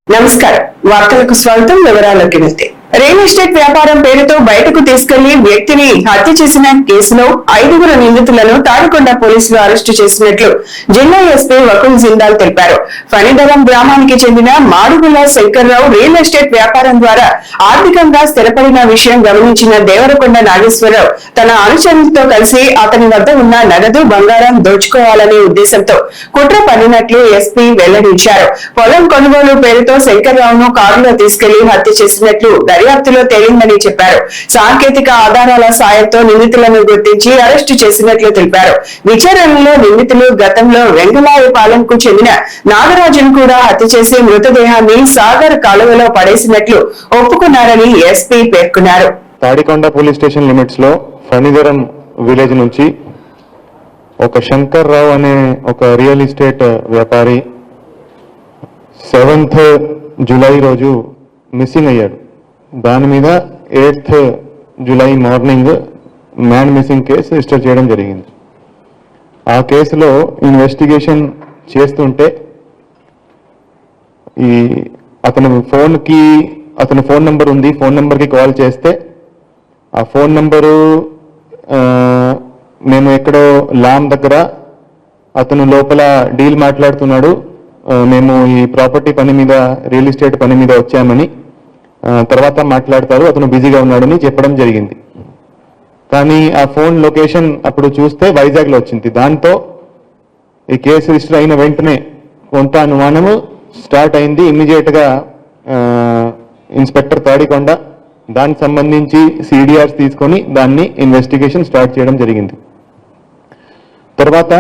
నమస్కారం వార్తలకు స్వాగతం. వివరాల్లోకి వెళ్తే రియల్ ఎస్టేట్ వ్యాపారం పేరుతో బయటకు తీసుకెళ్లి వ్యక్తిని హత్య చేసిన కేసులో 5 నిందితులను తాడికొండ పోలీసులు అరెస్టు చేసినట్లు జిల్లా ఎస్పీ వకుల్ జిందాల్ తెలిపారు. ఫణిధరం గ్రామానికి చెందిన మాడుగుల శంకర్రావు రియల్ ఎస్టేట్ వ్యాపారం ద్వారా ఆర్థికంగా స్థిరపడిన విషయం గమనించిన దేవరకొండ నాగేశ్వరరావు తన అనుచరులతో కలిసి అతని వద్ద ఉన్న నగదు బంగారం దోచుకోవాలనే ఉద్దేశంతో కుట్ర పన్నినట్లు ఎస్పీ వెల్లడించారు. పొలం కొనుగోలు పేరుతో శంకర్రావును కారులో తీసుకెళ్లి హత్య చేసినట్లు దర్యాప్తులో తేలిందని చెప్పారు. సాంకేతిక ఆధారాల సాయంతో నిందితులను గుర్తించి అరెస్టు చేసినట్లు తెలిపారు. విచారణలో నిందితులు గతంలో వెంగళాయపాలెంకు చెందిన నాగరాజును కూడా హత్య చేసి మృతదేహాన్ని సాగర్ కాలువలో పడేసినట్లు ఒప్పుకున్నారని ఎస్పీ పేర్కొన్నారు. తాడికొండ పోలీస్ స్టేషన్ లిమిట్స్ లో ఫణిధరం విలేజ్ నుంచి ఒక శంకర్రావు అనే ఒక రియల్ ఎస్టేట్ వ్యాపారి 7th జూలై రోజు మిస్సింగ్ అయ్యాడు. దాని మీద 8th July morning man missing case register చేయడం జరిగింది. ఆ కేసులో ఇన్వెస్టిగేషన్ చేస్తుంటే అతని ఫోన్ నంబర్ ఉంది. ఫోన్ నంబర్కి కాల్ చేస్తే ఆ ఫోన్ నంబరు మేము ఎక్కడో లామ్ దగ్గర అతను లోపల డీల్ మాట్లాడుతున్నాడు, మేము ఈ ప్రాపర్టీ పని మీద రియల్ ఎస్టేట్ పని మీద వచ్చామని తర్వాత మాట్లాడతారు, అతను బిజీగా ఉన్నాడని చెప్పడం జరిగింది. కానీ ఆ ఫోన్ లొకేషన్ అప్పుడు చూస్తే వైజాగ్లో వచ్చింది. దాంతో ఈ కేసు రిజిస్టర్ అయిన వెంటనే కొంత అనుమానము స్టార్ట్ అయింది. ఇమ్మీడియట్గా ఇన్స్పెక్టర్ తాడికొండ దానికి సంబంధించి సిడిఆర్స్ తీసుకొని దాన్ని ఇన్వెస్టిగేషన్ స్టార్ట్ చేయడం జరిగింది. తర్వాత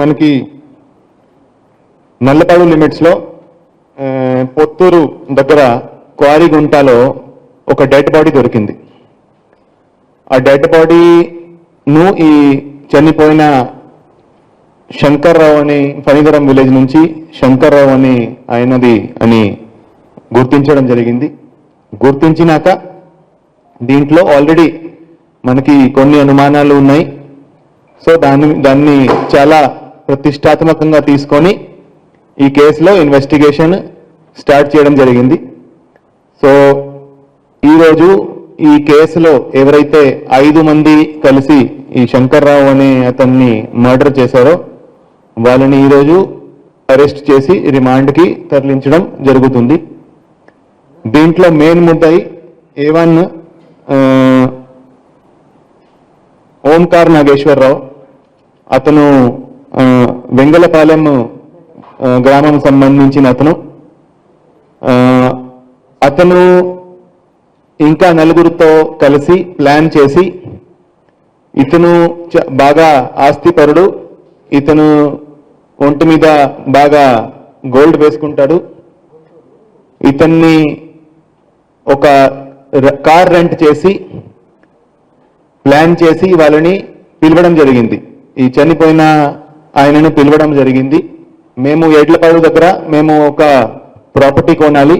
మనకి నల్లపాడు లిమిట్స్లో పొత్తూరు దగ్గర క్వారీగుంటలో ఒక డెడ్ బాడీ దొరికింది. ఆ డెడ్ బాడీను ఈ చనిపోయిన శంకర్రావు అని ఫణిధరం విలేజ్ నుంచి శంకర్రావు అని ఆయనది అని గుర్తించడం జరిగింది. గుర్తించినాక దీంట్లో ఆల్రెడీ మనకి కొన్ని అనుమానాలు ఉన్నాయి. సో దాన్ని చాలా ప్రతిష్టాత్మకంగా తీసుకొని ఈ కేసులో ఇన్వెస్టిగేషన్ స్టార్ట్ చేయడం జరిగింది. సో ఈరోజు ఈ కేసులో ఎవరైతే 5 మంది కలిసి ఈ శంకర్రావు అనే అతన్ని మర్డర్ చేశారో వాళ్ళని ఈరోజు అరెస్ట్ చేసి రిమాండ్కి తరలించడం జరుగుతుంది. దీంట్లో మెయిన్ ముద్దాయి A1 ఓంకార్ నాగేశ్వరరావు, అతను వెంగళపాలెం గ్రామం సంబంధించిన అతను ఇంకా 4గురితో కలిసి ప్లాన్ చేసి ఇతను బాగా ఆస్తిపరుడు, ఇతను ఒంటి మీద బాగా గోల్డ్ వేసుకుంటాడు. ఇతన్ని ఒక కార్ రెంట్ చేసి ప్లాన్ చేసి వాళ్ళని పిలవడం జరిగింది. ఈ చనిపోయిన ఆయనను పిలవడం జరిగింది. మేము ఎడ్లపాడు దగ్గర మేము ఒక ప్రాపర్టీ కొనాలి,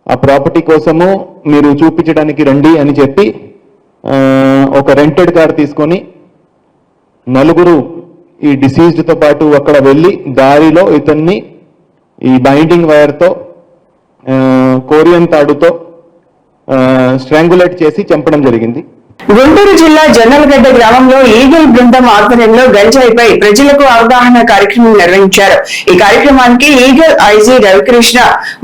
ఆ ప్రాపర్టీ కోసము మీరు చూపించడానికి రండి అని చెప్పి ఒక రెంటెడ్ కార్ తీసుకొని 4 ఈ డిసీజ్డ్తో పాటు అక్కడ వెళ్ళి దారిలో ఇతన్ని ఈ బైండింగ్ వైర్తో కోరియన్ తాడుతో స్ట్రాంగులేట్ చేసి చంపడం జరిగింది. గుంటూరు జిల్లా జొన్నలగడ్డ గ్రామంలో ఈగల్ బృందం ఆధ్వర్యంలో గంజాయిపై ప్రజలకు అవగాహన కార్యక్రమం నిర్వహించారు. ఈ కార్యక్రమానికి ఈగల్ ఐజీ రవికృష్ణ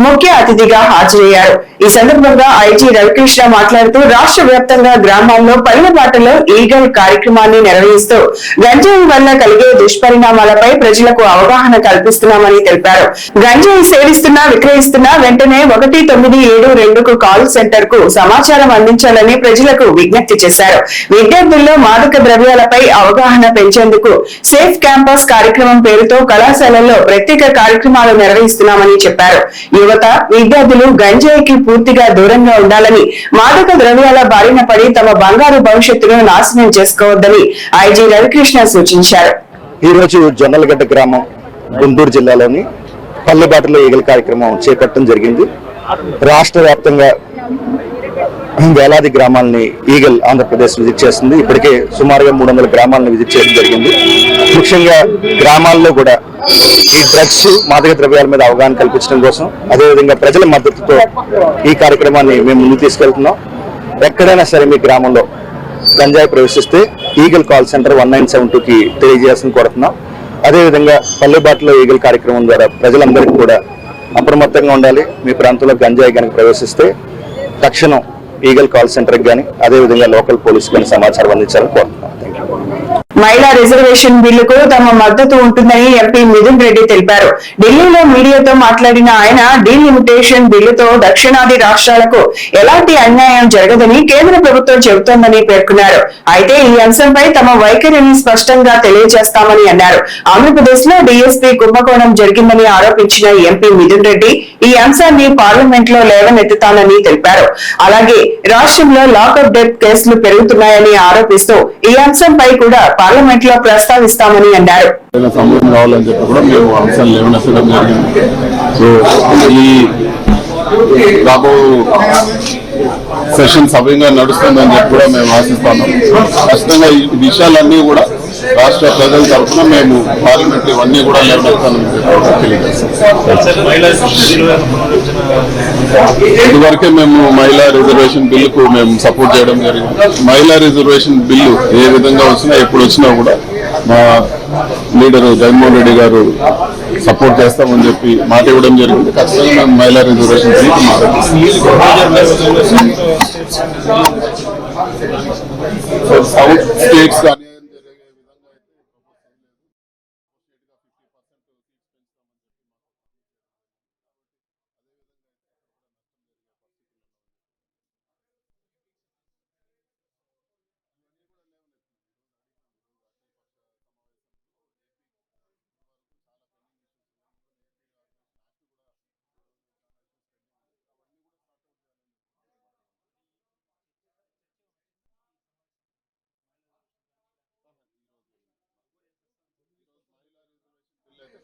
ముఖ్య అతిథిగా హాజరయ్యారు. ఈ సందర్భంగా ఐజీ రవికృష్ణ మాట్లాడుతూ రాష్ట్ర వ్యాప్తంగా గ్రామాల్లో పల్లె బాటలో ఈగల్ కార్యక్రమాన్ని నిర్వహిస్తూ గంజాయి వల్ల కలిగే దుష్పరిణామాలపై ప్రజలకు అవగాహన కల్పిస్తున్నామని తెలిపారు. గంజాయి సేవిస్తున్నా విక్రయిస్తున్నా వెంటనే 1972కు కాల్ సెంటర్ కు సమాచారం అందించాలని ప్రజలకు విజ్ఞప్తి చేశారు. విద్యార్థుల్లో మాదక ద్రవ్యాలపై అవగాహన పెంచేందుకు సేఫ్ క్యాంపస్ కార్యక్రమం పేరుతో కళాశాలల్లో ప్రత్యేక కార్యక్రమాలు నిర్వహిస్తున్నామని చెప్పారు. యువత విద్యార్థులు గంజాయికి పూర్తిగా దూరంగా ఉండాలని, మాదక ద్రవ్యాల బారిన పడి తమ బంగారు భవిష్యత్తును నాశనం చేసుకోవద్దని ఐజీ రవికృష్ణ సూచించారు. ఈ రోజు జొన్నలగడ్డ గ్రామం గుంటూరు జిల్లాలోని పల్లెబాటలో ఈగల కార్యక్రమం చేపట్టడం జరిగింది. రాష్ట్ర వ్యాప్తంగా వేలాది గ్రామాలని ఈగల్ ఆంధ్రప్రదేశ్ విజిట్ చేస్తుంది. ఇప్పటికే సుమారుగా 300 గ్రామాలను విజిట్ చేయడం జరిగింది. ముఖ్యంగా గ్రామాల్లో కూడా ఈ డ్రగ్స్ మాదక ద్రవ్యాల మీద అవగాహన కల్పించడం కోసం, అదేవిధంగా ప్రజల మద్దతుతో ఈ కార్యక్రమాన్ని మేము ముందుకు తీసుకెళ్తున్నాం. ఎక్కడైనా సరే మీ గ్రామంలో గంజాయి ప్రవేశిస్తే ఈగల్ కాల్ సెంటర్ 1972కి తెలియజేయాల్సింది కోరుతున్నాం. అదేవిధంగా పల్లెబాటలో ఈగల్ కార్యక్రమం ద్వారా ప్రజలందరికీ కూడా అప్రమత్తంగా ఉండాలి. మీ ప్రాంతంలో గంజాయి కనుక ప్రవేశిస్తే తక్షణం ఈగల్ కాల్ సెంటర్కి కానీ అదేవిధంగా లోకల్ పోలీసు కానీ సమాచారం అందించాలని కోరుతున్నాం. మహిళా రిజర్వేషన్ బిల్లుకు తమ మద్దతు ఉంటుందని ఎంపీ మిథున్ రెడ్డి తెలిపారు. ఢిల్లీలో మీడియాతో మాట్లాడిన ఆయన డీలిమిటేషన్ బిల్లుతో దక్షిణాది రాష్ట్రాలకు ఎలాంటి అన్యాయం జరగదని కేంద్ర ప్రభుత్వం చెబుతోందని పేర్కొన్నారు. అయితే ఈ అంశంపై తమ వైఖరిని స్పష్టంగా తెలియజేస్తామని అన్నారు. ఆంధ్రప్రదేశ్ లో డీఎస్పీ కుంభకోణం జరిగిందని ఆరోపించిన ఎంపీ మిథున్ రెడ్డి ఈ అంశాన్ని పార్లమెంట్ లో లేవనెత్తుతానని తెలిపారు. అలాగే రాష్ట్రంలో లాకప్ డెత్ కేసులు పెరుగుతున్నాయని ఆరోపిస్తూ ఈ అంశంపై కూడా పార్లమెంట్ లో ప్రస్తావిస్తామని అన్నారు. సమయం కావాలని చెప్పి కూడా మేము అంశాలు లేవనెత్తడం జరిగింది. సో ఈ రాబో సెషన్ సవ్యంగా నడుస్తుందని చెప్పి కూడా మేము ఆశిస్తున్నాం. ఖచ్చితంగా ఈ విషయాలన్నీ కూడా రాష్ట్ర ప్రజల తరఫున మేము పార్లమెంట్ ఇవన్నీ కూడా లేవనెత్తామని ఇదివరకే మేము మహిళా రిజర్వేషన్ బిల్లుకు మేము సపోర్ట్ చేయడం జరిగింది. మహిళా రిజర్వేషన్ బిల్లు ఏ విధంగా వచ్చినా ఎప్పుడు వచ్చినా కూడా మా లీడరు జగన్మోహన్ రెడ్డి గారు సపోర్ట్ చేస్తామని చెప్పి మాట ఇవ్వడం జరిగింది. ఖచ్చితంగా మేము మహిళా రిజర్వేషన్ సౌత్ స్టేట్స్ కానీ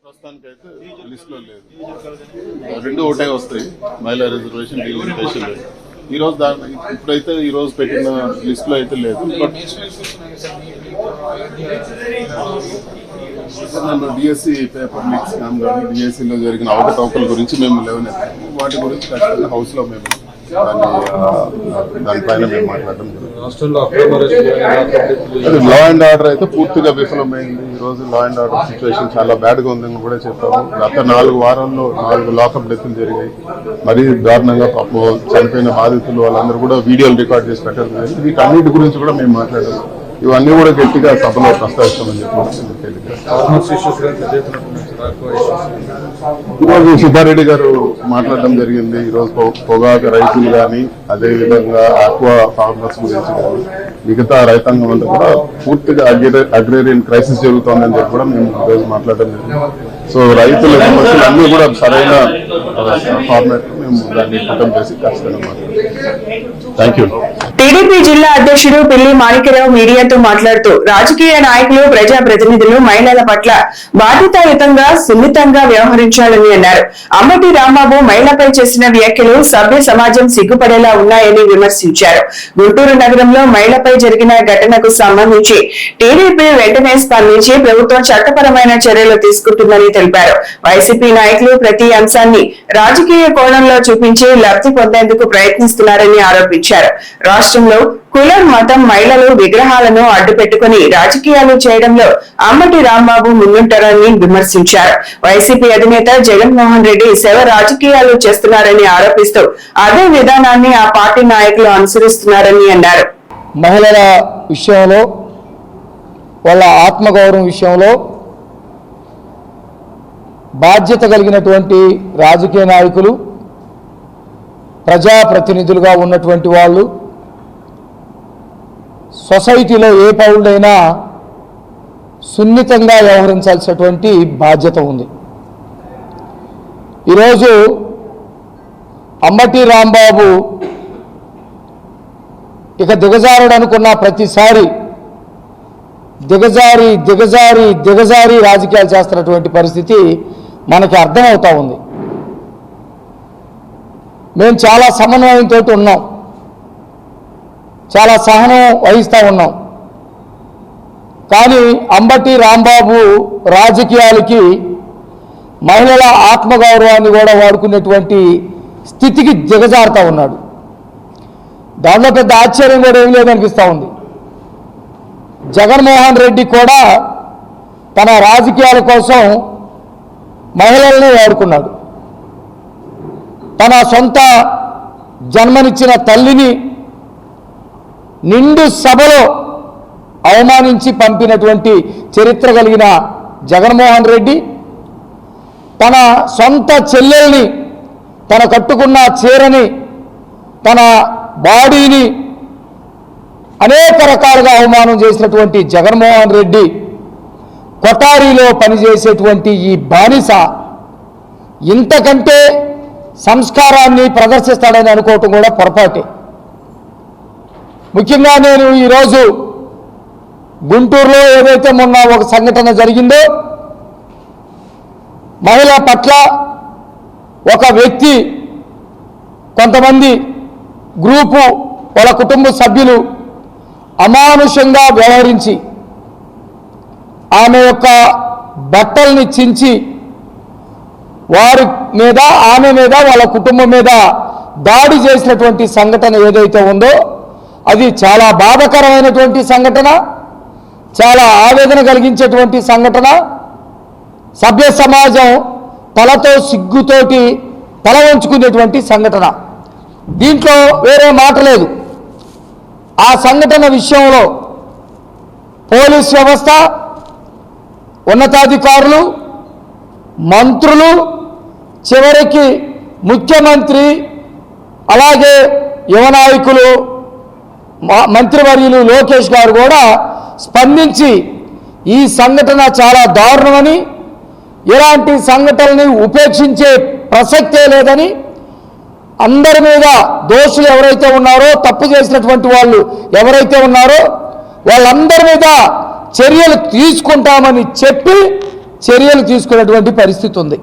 ప్రస్తుతానికి అయితే లిస్ట్ లో లేదు. రెండు ఒకటే వస్తాయి, మహిళా రిజర్వేషన్ డీలిమిటేషన్ లేదు. ఈ రోజు ఇప్పుడైతే ఈ రోజు పెట్టిన లిస్ట్ లో అయితే లేదు. But DSC paper leak scam కానీ డిఎస్సిలో జరిగిన అవకతవకల గురించి మేము లేవనెత్తాము. వాటి గురించి ఖచ్చితంగా హౌస్ లో మేము దానిపైన మేము మాట్లాడడం జరిగింది. లా అండ్ ఆర్డర్ అయితే పూర్తిగా విఫలమైంది. ఈ రోజు లా అండ్ ఆర్డర్ సిచ్యువేషన్ చాలా బ్యాడ్ గా ఉందని కూడా చెప్పాము. గత 4 వారాల్లో 4 లాకప్ డెత్లు జరిగాయి. మరీ దారుణంగా పాపం చనిపోయిన బాధితులు వాళ్ళందరూ కూడా వీడియోలు రికార్డ్ చేసి పెట్టడం జరిగింది. వీటన్నిటి గురించి కూడా మేము మాట్లాడాము. ఇవన్నీ కూడా గట్టిగా సభలో ప్రస్తావిస్తామని చెప్పి ఈరోజు సుబ్బారెడ్డి గారు మాట్లాడడం జరిగింది. ఈరోజు పొగాకు రైతులు కానీ అదేవిధంగా ఆక్వా ఫార్మర్స్ గురించి కానీ మిగతా రైతాంగం అంతా కూడా పూర్తిగా అగ్రేరియన్ క్రైసిస్ జరుగుతోందని చెప్పి కూడా మేము ఈరోజు మాట్లాడడం జరిగింది. సో రైతుల సమస్యలు అన్ని కూడా సరైన ఫార్మాట్ మేము దాన్ని కుటుంబం చేసి ఖచ్చితంగా మాట్లాడతాం. Thank you. టీడీపీ జిల్లా అధ్యక్షుడు పిల్లి మాణిక్యరావు మీడియాతో మాట్లాడుతూ రాజకీయ నాయకులు ప్రజాప్రతినిధులు మహిళల పట్ల బాధ్యతాయుతంగా సున్నితంగా వ్యవహరించాలని అన్నారు. అంబటి రాంబాబు మహిళపై చేసిన వ్యాఖ్యలు సభ్య సమాజం సిగ్గుపడేలా ఉన్నాయని విమర్శించారు. గుంటూరు నగరంలో మహిళపై జరిగిన ఘటనకు సంబంధించి టీడీపీ వెంటనే స్పందించి ప్రభుత్వం చట్టపరమైన చర్యలు తీసుకుంటుందని తెలిపారు. వైసీపీ నాయకులు ప్రతి అంశాన్ని రాజకీయ కోణంలో చూపించి లబ్ధి పొందేందుకు ప్రయత్నిస్తున్నారని ఆరోపించారు. రాష్ట్రంలో కులం, మతం, మహిళలు విగ్రహాలను అడ్డుపెట్టుకుని రాజకీయాలు చేయడంలో అంబటి రాంబాబు ముందుంటారని విమర్శించారు. వైసీపీ అధినేత జగన్మోహన్ రెడ్డి శవ రాజకీయాలు చేస్తున్నారని ఆరోపిస్తూ అదే విధానాన్ని ఆ పార్టీ నాయకులు అనుసరిస్తున్నారని అన్నారు. మహిళల విషయంలో, వాళ్ళ ఆత్మగౌరవం విషయంలో బాధ్యత కలిగినటువంటి రాజకీయ నాయకులు, ప్రజాప్రతినిధులుగా ఉన్నటువంటి వాళ్ళు సొసైటీలో ఏ పౌరుడైనా సున్నితంగా వ్యవహరించాల్సినటువంటి బాధ్యత ఉంది. ఈరోజు అంబటి రాంబాబు ఇక దిగజారుడు అనుకున్న ప్రతిసారి దిగజారి దిగజారి దిగజారి రాజకీయాలు చేస్తున్నటువంటి పరిస్థితి మనకి అర్థమవుతా ఉంది. మేము చాలా సమన్వయంతో ఉన్నాం, చాలా సహనం వహిస్తూ ఉన్నాం. కానీ అంబటి రాంబాబు రాజకీయాలకి మహిళల ఆత్మగౌరవాన్ని కూడా వాడుకునేటువంటి స్థితికి దిగజారుతూ ఉన్నాడు. దాంట్లో పెద్ద ఆశ్చర్యం కూడా ఏం లేదనిపిస్తూ ఉంది. జగన్మోహన్ రెడ్డి కూడా తన రాజకీయాల కోసం మహిళల్ని వాడుకున్నాడు. తన సొంత జన్మనిచ్చిన తల్లిని నిండు సభలో అవమానించి పంపినటువంటి చరిత్ర కలిగిన జగన్మోహన్ రెడ్డి తన సొంత చెల్లెల్ని, తన కట్టుకున్న చీరని, తన బాడీని అనేక రకాలుగా అవమానం చేసినటువంటి జగన్మోహన్ రెడ్డి కొఠారీలో పనిచేసేటువంటి ఈ బానిస ఇంతకంటే సంస్కారాన్ని ప్రదర్శిస్తాడని అనుకోవటం కూడా పొరపాటే. ముఖ్యంగా నేను ఈరోజు గుంటూరులో ఏదైతే మొన్న ఒక సంఘటన జరిగిందో, మహిళ పట్ల ఒక వ్యక్తి, కొంతమంది గ్రూపు, వాళ్ళ కుటుంబ సభ్యులు అమానుషంగా వ్యవహరించి ఆమె యొక్క బట్టల్ని చించి వారి మీద, ఆమె మీద, వాళ్ళ కుటుంబం మీద దాడి చేసినటువంటి సంఘటన ఏదైతే ఉందో అది చాలా బాధాకరమైనటువంటి సంఘటన, చాలా ఆవేదన కలిగించేటువంటి సంఘటన. సభ్య సమాజం తలతో సిగ్గుతోటి తల వంచుకునేటువంటి సంఘటన. దీంట్లో వేరే మాట లేదు. ఆ సంఘటన విషయంలో పోలీస్ వ్యవస్థ, ఉన్నతాధికారులు, మంత్రులు, చివరికి ముఖ్యమంత్రి, అలాగే యువ నాయకులు, మంత్రివర్యులు లోకేష్ గారు కూడా స్పందించి ఈ సంఘటన చాలా దారుణమని, ఇలాంటి సంఘటనల్ని ఉపేక్షించే ప్రసక్తే లేదని, అందరి మీద దోషులు ఎవరైతే ఉన్నారో, తప్పు చేసినటువంటి వాళ్ళు ఎవరైతే ఉన్నారో వాళ్ళందరి మీద చర్యలు తీసుకుంటామని చెప్పి చర్యలు తీసుకునేటువంటి పరిస్థితి ఉంది.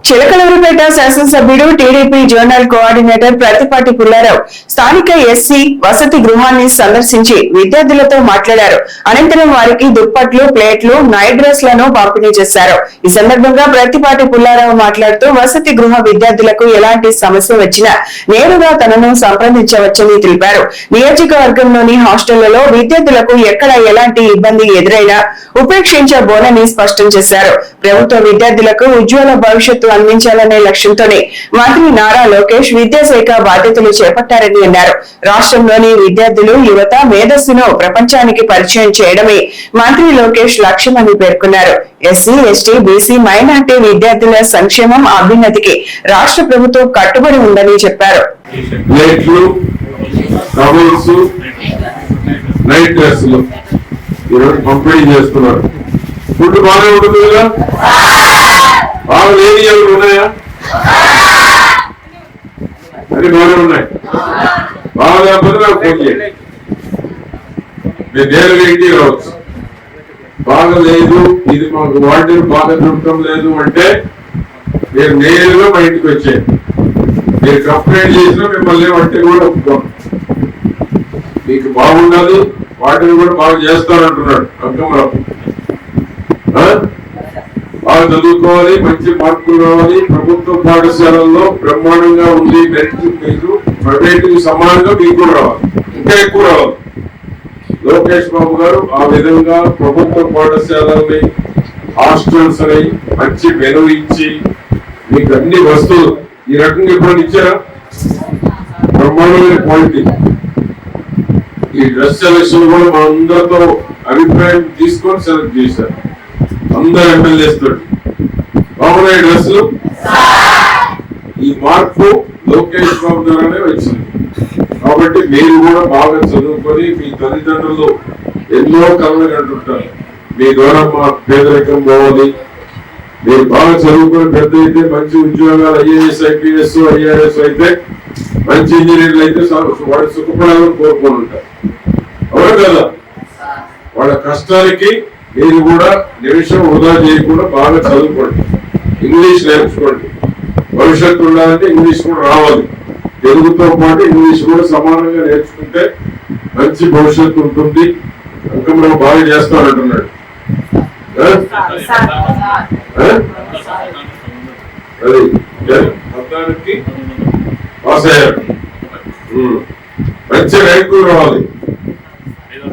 చిలకలూరుపేట శాసనసభ్యుడు TDP zonal coordinator Prathipati Pullarao స్థానిక ఎస్సీ వసతి గృహాన్ని సందర్శించి విద్యార్థులతో మాట్లాడారు. అనంతరం వారికి దుప్పట్లు, ప్లేట్లు, నైట్ డ్రెస్ లను పంపిణీ చేశారు. ఈ సందర్భంగా ప్రతిపాటి పుల్లారావు మాట్లాడుతూ వసతి గృహ విద్యార్థులకు ఎలాంటి సమస్య వచ్చినా నేరుగా తనను సంప్రదించవచ్చని తెలిపారు. నియోజకవర్గంలోని హాస్టళ్లలో విద్యార్థులకు ఎక్కడ ఎలాంటి ఇబ్బంది ఎదురైనా ఉపేక్షించబోనని స్పష్టం చేశారు. ప్రభుత్వ విద్యార్థులకు ఉజ్వల భవిష్యత్తు అందించాలనే లక్ష్యంతోనే మంత్రి నారా లోకేష్ విద్యాశాఖ బాధ్యతలు చేపట్టారని అన్నారు. రాష్ట్రంలోని విద్యార్థులు, యువత మేధస్సును ప్రపంచానికి పరిచయం చేయడమే మంత్రి లోకేష్ లక్ష్యమని పేర్కొన్నారు. ఎస్సీ, ఎస్టీ, బీసీ, మైనార్టీ విద్యార్థుల సంక్షేమం, అభ్యున్నతికి రాష్ట్ర ప్రభుత్వం కట్టుబడి ఉందని చెప్పారు. ఫుడ్ బాగానే ఉంటుంది కదా, బాగా లేని ఎవరు ఉన్నాయా? అది బాగానే ఉన్నాయి. బాగా లేకపోతే నాకు ఫోన్ చేయండి, మీరు నేరుగా ఇంటికి రావచ్చు. బాగా లేదు, ఇది మాకు వాటర్ బాగా దొరకడం లేదు అంటే మీరు నేరుగా మా ఇంటికి వచ్చేయండి. మీరు కంప్లైంట్ చేసినా మిమ్మల్ని వంటి కూడా ఒప్పుకోండి. మీకు బాగుండాలి, వాటిని కూడా బాగా చేస్తారంటున్నాడు అక్కమరావు. బాగా చదువుకోవాలి, మంచి మార్కులు రావాలి, ప్రభుత్వ పాఠశాలల్లో బ్రహ్మాండంగా ఉంది, మెరిట్ మీకు ప్రైవేట్ సమానంగా మీకు కూడా రావాలి, ఇంకా ఎక్కువ రావాలి. లోకేష్ బాబు గారు ఆ విధంగా ప్రభుత్వ పాఠశాలని, హాస్టల్స్ అని మంచి మెను ఇచ్చి మీకు అన్ని వస్తువులు ఈ రకంగా ఇప్పుడు ఇచ్చారా? బ్రహ్మాండమైన క్వాలిటీ. ఈ డ్రెస్ సెలక్షన్ కూడా మా అందరితో అభిప్రాయం తీసుకొని సెలెక్ట్ చేశారు. అందరు ఎమ్మెల్యేస్ తోటి బాగున్నాయి డ్రెస్సులు. ఈ మార్పు లోకేష్ బాబు ద్వారానే వచ్చింది. కాబట్టి మీరు కూడా బాగా చదువుకొని మీ తల్లిదండ్రులు ఎన్నో కళలు కంటుంటారు, మీ ద్వారా మా పేదరికం పోవాలి, మీరు బాగా చదువుకొని పెద్ద అయితే మంచి ఉద్యోగాలు, ఐఏఎస్, ఐపీఎస్, ఐఆర్ఎస్ అయితే, మంచి ఇంజనీర్లు అయితే వాడు సుఖపడాలని కోరుకొని ఉంటారు. అవును కదా? వాళ్ళ కష్టానికి మీరు కూడా నిమిషం వృధా చేయకుండా బాగా చదువుకోండి, ఇంగ్లీష్ నేర్చుకోండి. భవిష్యత్తు ఉండాలంటే ఇంగ్లీష్ కూడా రావాలి. తెలుగుతో పాటు ఇంగ్లీష్ కూడా సమానంగా నేర్చుకుంటే మంచి భవిష్యత్తు ఉంటుంది. అంకంలో బాగా చేస్తానంటున్నాడు. అది మొత్తానికి పాస్ అయ్యారు. మంచి ర్యాంకులు రావాలి,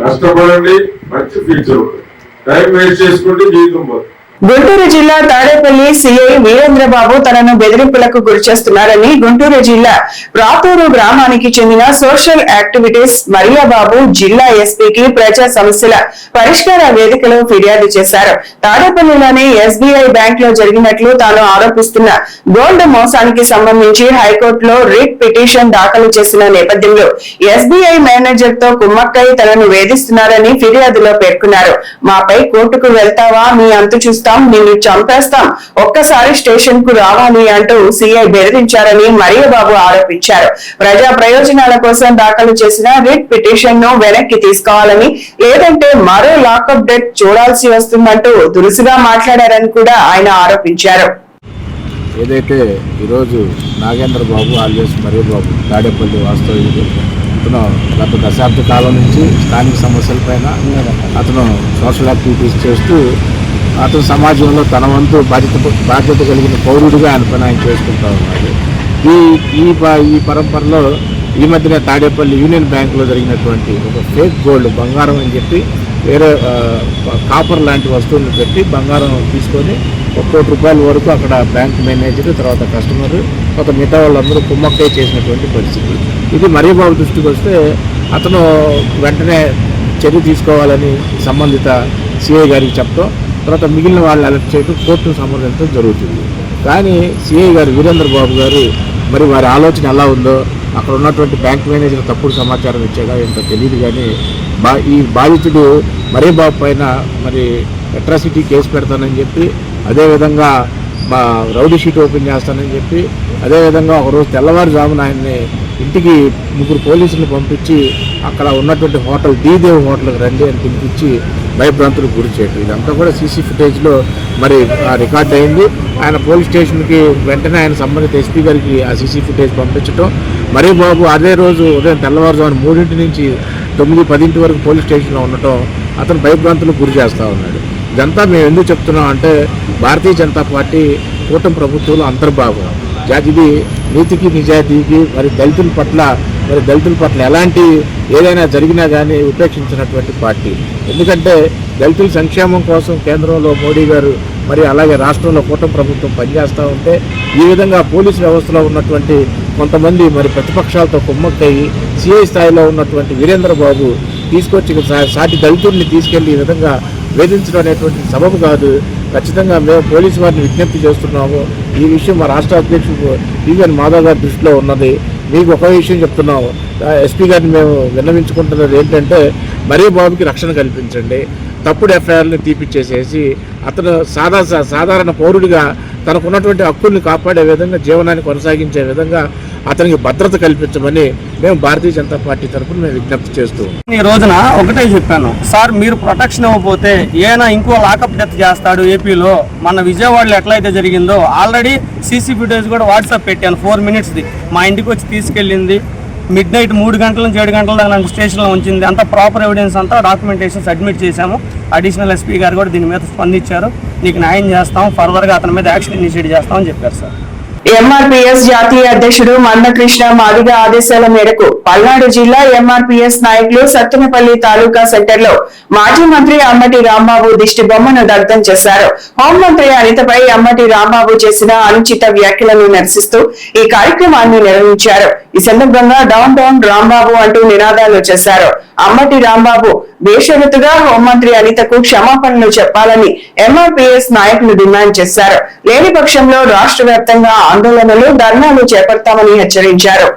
కష్టపడండి, మంచి ఫ్యూచర్ ఉంటుంది. టైం వేస్ట్ చేసుకుంటే జీవితం పోతుంది. గుంటూరు జిల్లా తాడేపల్లి సిఐ వీరేంద్రబాబు తనను బెదిరింపులకు గురిచేస్తున్నారని గుంటూరు జిల్లా ప్రాతూరు గ్రామానికి చెందిన సోషల్ యాక్టివిటీస్ మరియాబాబు జిల్లా ఎస్పీకి ప్రజా సమస్యల పరిష్కార వేదికలో ఫిర్యాదు చేశారు. తాడేపల్లిలోని ఎస్బీఐ బ్యాంక్ లో జరిగినట్లు తాను ఆరోపిస్తున్న గోల్డ్ మోసానికి సంబంధించి హైకోర్టులో రిట్ పిటిషన్ దాఖలు చేసిన నేపథ్యంలో ఎస్బీఐ మేనేజర్ తో కుమ్మక్కై తనను వేధిస్తున్నారని ఫిర్యాదులో పేర్కొన్నారు. మాపై కోర్టుకు వెళ్తావా, మీ అంతు చూస్తాం, నిన్ను చంపేస్తాం, ఒక్కసారి స్టేషన్ కు రావాలి అంటూ సీఐ బెదిరించారని మరియబాబు ఆరోపించారు. ప్రజా ప్రయోజనాల కోసం దాఖలు చేసిన రిట్ పిటిషన్ ను వెనక్కి తీసుకోవాలని, లేదంటే మరో లాకప్ డెత్ చూడాల్సి వస్తుందంటూ దురుసుగా మాట్లాడారని కూడా ఆయన ఆరోపించారు. ఏదైతే ఈరోజు నాగేంద్ర బాబు ఆలియాస్ మరియబాబు తాడేపల్లి వాస్తవ్యుడు, అతను గత దశాబ్ద కాలం నుంచి స్థానిక సమస్యలపైన అతను సోషల్ యాక్టివిటీస్ చేస్తూ అతను సమాజంలో తన వంతు బాధ్యత కలిగిన పౌరుడిగా ఆయన పని ఆయన చేసుకుంటూ ఉన్నాడు. ఈ పరంపరలో ఈ మధ్యనే తాడేపల్లి యూనియన్ బ్యాంకులో జరిగినటువంటి ఒక ఫేక్ గోల్డ్ బంగారం అని చెప్పి వేరే కాపర్ లాంటి వస్తువులను పెట్టి బంగారం తీసుకొని ₹1 కోటి వరకు అక్కడ బ్యాంక్ మేనేజర్, తర్వాత కస్టమర్, తర్వాత మిగతా వాళ్ళందరూ కుమ్మక్కై చేసినటువంటి పరిస్థితి. ఇది మరియబాబు దృష్టికి వస్తే అతను వెంటనే చర్య తీసుకోవాలని సంబంధిత సిఐ గారికి చెప్పడం, తర్వాత మిగిలిన వాళ్ళు అలర్ట్ చేయడం, కోర్టును సంప్రదించడం జరుగుతుంది. కానీ సిఐ గారు వీరేంద్ర బాబు గారు మరి వారి ఆలోచన ఎలా ఉందో, అక్కడ ఉన్నటువంటి బ్యాంక్ మేనేజర్ తప్పుడు సమాచారం ఇచ్చాడా ఏంటో తెలియదు. కానీ ఈ బాధితుడు మరియబాబు పైన మరి అట్రాసిటీ కేసు పెడతానని చెప్పి, అదేవిధంగా రౌడీ షీట్ ఓపెన్ చేస్తానని చెప్పి, అదేవిధంగా ఒకరోజు తెల్లవారుజామున ఆయన్ని ఇంటికి 3 పోలీసులను పంపించి అక్కడ ఉన్నటువంటి హోటల్ దీదేవ్ హోటల్కి రండి అని పిలిపించి భయభ్రాంతులకు గురి చేయడం, ఇదంతా కూడా సీసీ ఫుటేజ్లో మరి రికార్డ్ అయింది. ఆయన పోలీస్ స్టేషన్కి వెంటనే ఆయన సంబంధిత ఎస్పీ గారికి ఆ సీసీ ఫుటేజ్ పంపించడం, మరియబాబు అదే రోజు ఉదయం తెల్లవారుజామున 3 నుంచి 9-10 వరకు పోలీస్ స్టేషన్లో ఉండటం అతను భయభ్రాంతులకు గురి చేస్తూ ఉన్నాడు. ఇదంతా మేము ఎందుకు చెప్తున్నాం అంటే, భారతీయ జనతా పార్టీ కూటమి ప్రభుత్వంలో అంతర్భాగం. ఇది నీతికి నిజాయితీకి మరి దళితుల పట్ల ఎలాంటి ఏదైనా జరిగినా కానీ ఉపేక్షించినటువంటి పార్టీ. ఎందుకంటే దళితుల సంక్షేమం కోసం కేంద్రంలో మోడీ గారు మరి అలాగే రాష్ట్రంలో కూటమి ప్రభుత్వం పనిచేస్తూ ఉంటే, ఈ విధంగా పోలీసు వ్యవస్థలో ఉన్నటువంటి కొంతమంది మరి ప్రతిపక్షాలతో కుమ్మక్కయ్యి సిఐ స్థాయిలో ఉన్నటువంటి వీరేంద్ర బాబు తీసుకొచ్చి సాటి దళితుల్ని తీసుకెళ్లి ఈ విధంగా వేధించడం అనేటువంటి సబబు కాదు. ఖచ్చితంగా మేము పోలీసు వారిని విజ్ఞప్తి చేస్తున్నాము. ఈ విషయం మా రాష్ట్ర అధ్యక్షుడు టీవీఎన్ మాధవ్ గారి దృష్టిలో ఉన్నది. మీకు ఒక విషయం చెప్తున్నాము, ఎస్పీ గారిని మేము విన్నవించుకుంటున్నది ఏంటంటే, మరియబాబుకి రక్షణ కల్పించండి. తప్పుడు ఎఫ్ఐఆర్ని తీపిచ్చేసేసి అతను సాధారణ పౌరుడిగా తనకున్నటువంటి హక్కుల్ని కాపాడే విధంగా, జీవనాన్ని కొనసాగించే విధంగా అతనికి భద్రత కల్పించమని మేము భారతీయ జనతా పార్టీ తరఫున మేము విజ్ఞప్తి చేస్తూ ఈ రోజున ఒకటే చెప్పాను, సార్ మీరు ప్రొటెక్షన్ ఇవ్వకపోతే ఏనా ఇంకో లాకప్ డెత్ చేస్తాడు ఏపీలో. మన విజయవాడలో ఎట్లయితే జరిగిందో ఆల్రెడీ సీసీ ఫుటేజ్ కూడా వాట్సాప్ పెట్టాను 4 minutesది. మా ఇంటికి వచ్చి తీసుకెళ్ళింది, midnight 3 గంటల నుంచి 7 గంటల దాకా నాకు స్టేషన్లో ఉంచింది. అంతా ప్రాపర్ ఎవిడెన్స్ అంతా డాక్యుమెంటేషన్ సబ్మిట్ చేశాము. అడిషనల్ ఎస్పీ గారు కూడా దీని మీద స్పందించారు. నీకు న్యాయం చేస్తాం, ఫర్దర్గా అతని మీద యాక్షన్ ఇనిషియేట్ చేస్తామని చెప్పారు సార్. ఎంఆర్పీఎస్ జాతీయ అధ్యక్షుడు మందకృష్ణ మాదిగ ఆదేశాల మేరకు పల్నాడు జిల్లా ఎంఆర్పీఎస్ నాయకులు సత్తెనపల్లి తాలూకా సెంటర్ లో మాజీ మంత్రి అమ్మటి రాంబాబు దిష్టి బొమ్మను దగ్ధం చేశారు. హోంమంత్రి అనితపై అమ్మటి రాంబాబు చేసిన అనుచిత వ్యాఖ్యలను నిరసిస్తూ ఈ కార్యక్రమాన్ని నిర్వహించారు. ఈ సందర్భంగా డౌన్ డౌన్ రాంబాబు అంటూ నినాదాలు చేశారు. అమ్మటి రాంబాబు బేషరతుగా హోంమంత్రి అనితకు క్షమాపణలు చెప్పాలని ఎంఆర్పీఎస్ నాయకులు డిమాండ్ చేశారు. లేని పక్షంలో రాష్ట్ర వ్యాప్తంగా ఆందోళనలు, ధర్నాలు చేపడతామని హెచ్చరించారు.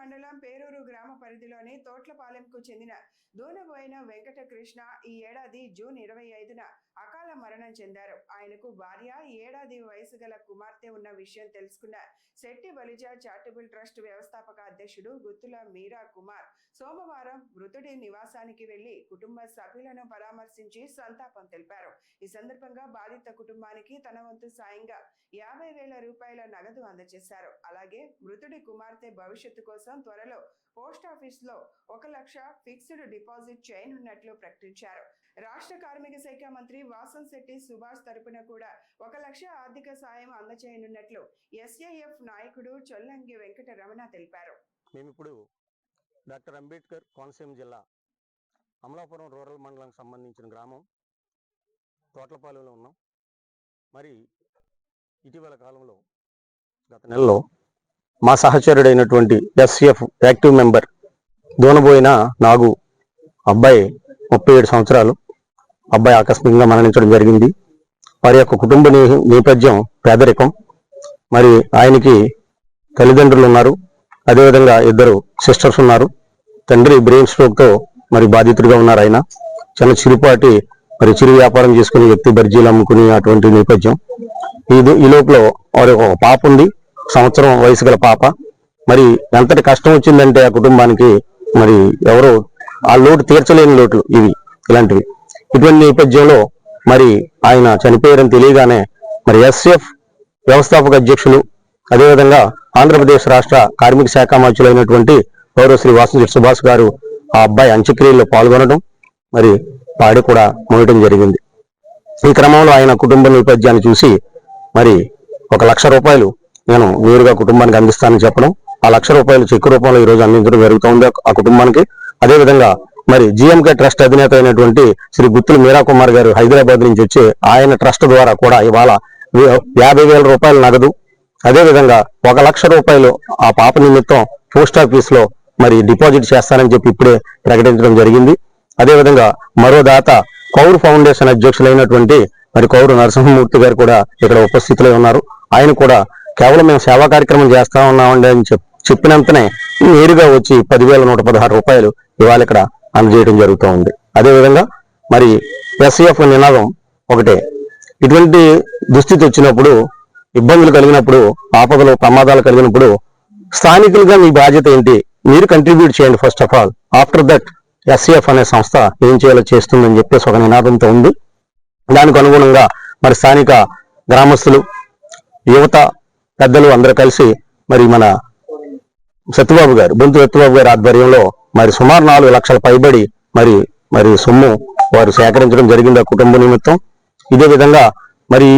మండలం పేరూరు గ్రామ పరిధిలోని తోట్లపాలెంకు చెందిన దూనబోయిన వెంకటకృష్ణ ఈ ఏడాది జూన్ 25న అకాల మరణం చెందారు. ఆయనకు భార్య, ఏడాది వయసు గల కుమార్తె ఉన్న విషయం తెలుసుకున్న శెట్టి బలిజ చారిటబుల్ ట్రస్ట్ వ్యవస్థాపక అధ్యక్షుడు గుత్తుల మీరా కుమార్ సోమవారం మృతుడి నివాసానికి వెళ్లి కుటుంబ సభ్యులను పరామర్శించి సంతాపం తెలిపారు. ఈ సందర్భంగా బాధిత కుటుంబానికి తన వంతు సాయంగా 50,000 రూపాయల నగదు అందజేశారు. అలాగే మృతుడి కుమార్తె భవిష్యత్తు కోసం త్వరలో పోస్టాఫీస్ లో 1 లక్ష ఫిక్స్డ్ డిపాజిట్ చేయనున్నట్లు ప్రకటించారు. రాష్ట్ర కార్మిక శాఖ మంత్రి వాసంశెట్టి సుభాష్ తరపున కూడా 1 లక్ష ఆర్థిక సాయం అందజేయనున్నట్లు ఎస్ఐఎఫ్ నాయకుడు చొల్లంగి వెంకటరమణ తెలిపారు. మేమిప్పుడు డాక్టర్ అంబేద్కర్ కోనసీమ జిల్లా అమలాపురం రూరల్ మండలానికి సంబంధించిన గ్రామం తోట్లపాలెంలో ఉన్నాం. మరి ఇటీవల కాలంలో గత నెలలో మా సహచరుడైనటువంటి ఎస్ఎఫ్ యాక్టివ్ మెంబర్ దూనబోయిన నాగు అబ్బాయి 37 సంవత్సరాలు అబ్బాయి ఆకస్మికంగా మరణించడం జరిగింది. వారి యొక్క కుటుంబ నేపథ్యం పేదరికం. మరి ఆయనకి తల్లిదండ్రులు ఉన్నారు, అదేవిధంగా 2 సిస్టర్స్ ఉన్నారు. తండ్రి బ్రెయిన్ స్ట్రోక్తో మరి బాధితుడిగా ఉన్నారు. ఆయన చిన్న చిరుపాటి మరి చిరు వ్యాపారం చేసుకుని వ్యక్తి బర్జీలు అమ్ముకుని అటువంటి నేపథ్యం. ఈ లోపల వారి ఒక పాప ఉంది, సంవత్సరం వయసు గల పాప. మరి ఎంతటి కష్టం వచ్చిందంటే ఆ కుటుంబానికి మరి ఎవరో ఆ లోటు తీర్చలేని లోట్లు ఇలాంటివి. ఇటువంటి నేపథ్యంలో మరి ఆయన చనిపోయారని తెలియగానే మరి ఎస్ఎఫ్ వ్యవస్థాపక అధ్యక్షులు, అదేవిధంగా ఆంధ్రప్రదేశ్ రాష్ట్ర కార్మిక శాఖ మంత్రులైనటువంటి గౌరవశ్రీ వాసంశెట్టి సుభాష్ గారు ఆ అబ్బాయి అంత్యక్రియల్లో పాల్గొనడం, మరి పాడి కూడా మోయడం జరిగింది. ఈ క్రమంలో ఆయన కుటుంబ నేపథ్యాన్ని చూసి మరి 1 లక్ష రూపాయలు నేను నేరుగా కుటుంబానికి అందిస్తానని చెప్పడం, ఆ 1 లక్ష రూపాయలు చెక్కు రూపంలో ఈ రోజు అందించడం జరుగుతుంది ఆ కుటుంబానికి. అదేవిధంగా మరి జిఎంకే ట్రస్ట్ అధినేత అయినటువంటి శ్రీ గుత్తుల మీరా కుమార్ గారు హైదరాబాద్ నుంచి వచ్చి ఆయన ట్రస్ట్ ద్వారా కూడా ఇవాళ 50,000 రూపాయల నగదు, అదేవిధంగా 1 లక్ష రూపాయలు ఆ పాప నిమిత్తం పోస్ట్ ఆఫీస్ లో మరి డిపాజిట్ చేస్తానని చెప్పి ఇప్పుడే ప్రకటించడం జరిగింది. అదేవిధంగా మరో దాత కౌరు ఫౌండేషన్ అధ్యక్షులైనటువంటి మరి కౌరు నరసింహమూర్తి గారు కూడా ఇక్కడ ఉపస్థితులై ఉన్నారు. ఆయన కూడా కేవలం మేము సేవా కార్యక్రమం చేస్తా ఉన్నామండి అని చెప్పినంతనే నేరుగా వచ్చి 10,116 రూపాయలు ఇవాళ ఇక్కడ అందజేయడం జరుగుతూ ఉంది. అదేవిధంగా మరి ఎస్ఎఫ్ నినాదం ఒకటే, ఇటువంటి దుస్థితి వచ్చినప్పుడు, ఇబ్బందులు కలిగినప్పుడు, ఆపదలు ప్రమాదాలు కలిగినప్పుడు స్థానికులుగా మీ బాధ్యత ఏంటి, మీరు కంట్రిబ్యూట్ చేయండి first of all, after that SF అనే సంస్థ ఏం చేయాలో చేస్తుందని చెప్పేసి ఒక నినాదంతో ఉంది. దానికి అనుగుణంగా మరి స్థానిక గ్రామస్తులు, యువత, పెద్దలు అందరూ కలిసి మరి మన సత్యబాబు గారు, బొంతు సత్యబాబు గారి ఆధ్వర్యంలో మరి సుమారు 4 లక్షల పైబడి మరి సొమ్ము వారు సేకరించడం జరిగింది ఆ కుటుంబ నిమిత్తం. ఇదే విధంగా మరి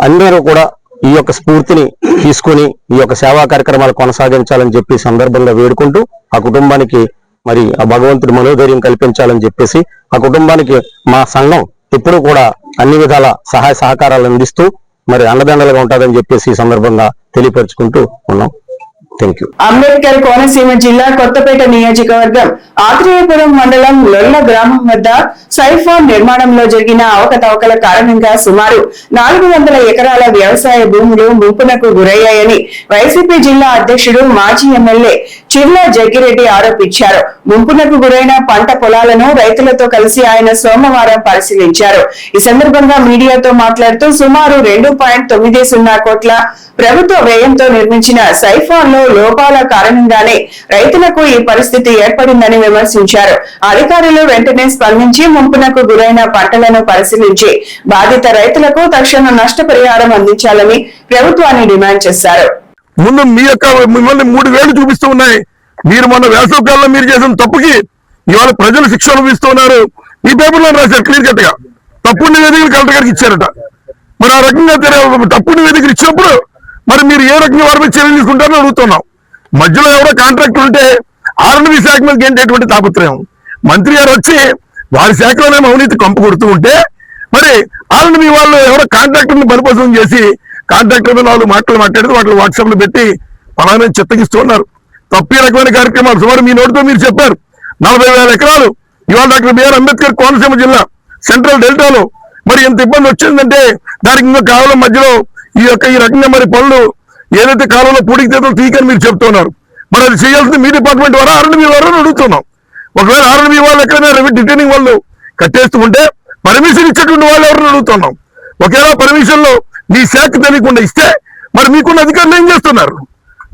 అందరూ కూడా ఈ యొక్క స్ఫూర్తిని తీసుకుని ఈ యొక్క సేవా కార్యక్రమాలు కొనసాగించాలని చెప్పి సందర్భంగా వేడుకుంటూ ఆ కుటుంబానికి మరి ఆ భగవంతుడి మనోధైర్యం కల్పించాలని చెప్పేసి ఆ కుటుంబానికి మా సంఘం ఎప్పుడూ కూడా అన్ని విధాల సహాయ సహకారాలు అందిస్తూ మరి అండదండలుగా ఉంటుందని చెప్పేసి ఈ సందర్భంగా తెలియపరుచుకుంటూ ఉన్నాం. అంబేద్కర్ కోనసీమ జిల్లా కొత్తపేట నియోజకవర్గం ఆత్రేయపురం మండలం లొల్ల గ్రామం వద్ద సైఫాన్ నిర్మాణంలో జరిగిన అవకతవకల కారణంగా సుమారు 400 ఎకరాల వ్యవసాయ భూములు ముంపునకు గురయ్యాయని వైసీపీ జిల్లా అధ్యక్షుడు మాజీ ఎమ్మెల్యే చిర్లా జగ్గిరెడ్డి ఆరోపించారు. ముంపునకు గురైన పంట పొలాలను రైతులతో కలిసి ఆయన సోమవారం పరిశీలించారు. ఈ సందర్భంగా మీడియాతో మాట్లాడుతూ సుమారు 2.90 కోట్ల ప్రభుత్వ వ్యయంతో నిర్మించిన సైఫాన్ లో లోపాల కారణంగానే రైతులకు ఈ పరిస్థితి ఏర్పడిందని విమర్శించారు. అధికారులు వెంటనే స్పందించి ముంపునకు గురైన పంటలను పరిశీలించి బాధిత రైతులకు తక్షణ నష్టపరిహారం అందించాలని ప్రభుత్వాన్ని డిమాండ్ చేశారు. ముందు మిమ్మల్ని 3 వేలు చూపిస్తూ ఉన్నాయి. మీరు మొన్న వేసవి కాలంలో మీరు చేసిన తప్పుకి ఇవాళ ప్రజలు శిక్ష అనుభవిస్తున్నారు. ఈ పేపర్లో రాశారు క్లియర్ కట్ గా, తప్పుడు నివేదికలు కలెక్టర్ గారికి ఇచ్చారట. మరి ఆ రకంగా తప్పుడు నివేదికలు ఇచ్చినప్పుడు మరి మీరు ఏ రకంగా వారి మీద చర్యలు తీసుకుంటారని అడుగుతున్నాం. మధ్యలో ఎవరో కాంట్రాక్టర్ ఉంటే ఆర్ఎండ్బి శాఖ మీద ఏంటేటువంటి తాపత్రయం. మంత్రి గారు వచ్చి వారి శాఖలోనే అవినీతి కంపు కొడుతూ ఉంటే మరి ఆర్ఎండ్బి వాళ్ళు ఎవరో కాంట్రాక్టర్ని బలిపసం చేసి కాంట్రాక్టర్ మీద 4 మాటలు మాట్లాడితే వాటిని వాట్సాప్లో పెట్టి అలానే చిత్తగిస్తూ ఉన్నారు. తప్పి రకమైన కార్యక్రమాలు సుమారు మీ నోటితో మీరు చెప్పారు. 40,000 ఎకరాలు ఇవాళ డాక్టర్ బిఆర్ అంబేద్కర్ కోనసీమ జిల్లా సెంట్రల్ డెల్టాలో మరి ఎంత ఇబ్బంది వచ్చిందంటే దానికి ఇంకా కాలువల మధ్యలో ఈ రకంగా మరి పనులు ఏదైతే కాలంలో పూడికి తీతలు తీయకని మీరు చెప్తున్నారు. మరి అది చేయాల్సింది మీ డిపార్ట్మెంట్ వారా ఆర్ఎండ్బి వారా అని అడుగుతున్నాం. ఒకవేళ ఆర్ఎండ్బి వాళ్ళు ఎక్కడైనా డిటైనింగ్ వాళ్ళు కట్టేస్తూ ఉంటే పర్మిషన్ ఇచ్చేటువంటి వాళ్ళు ఎవరిని అడుగుతున్నాం. ఒకవేళ పర్మిషన్ లో మీ శాఖ తెలియకుండా ఇస్తే మరి మీకున్న అధికారులు ఏం చేస్తున్నారు?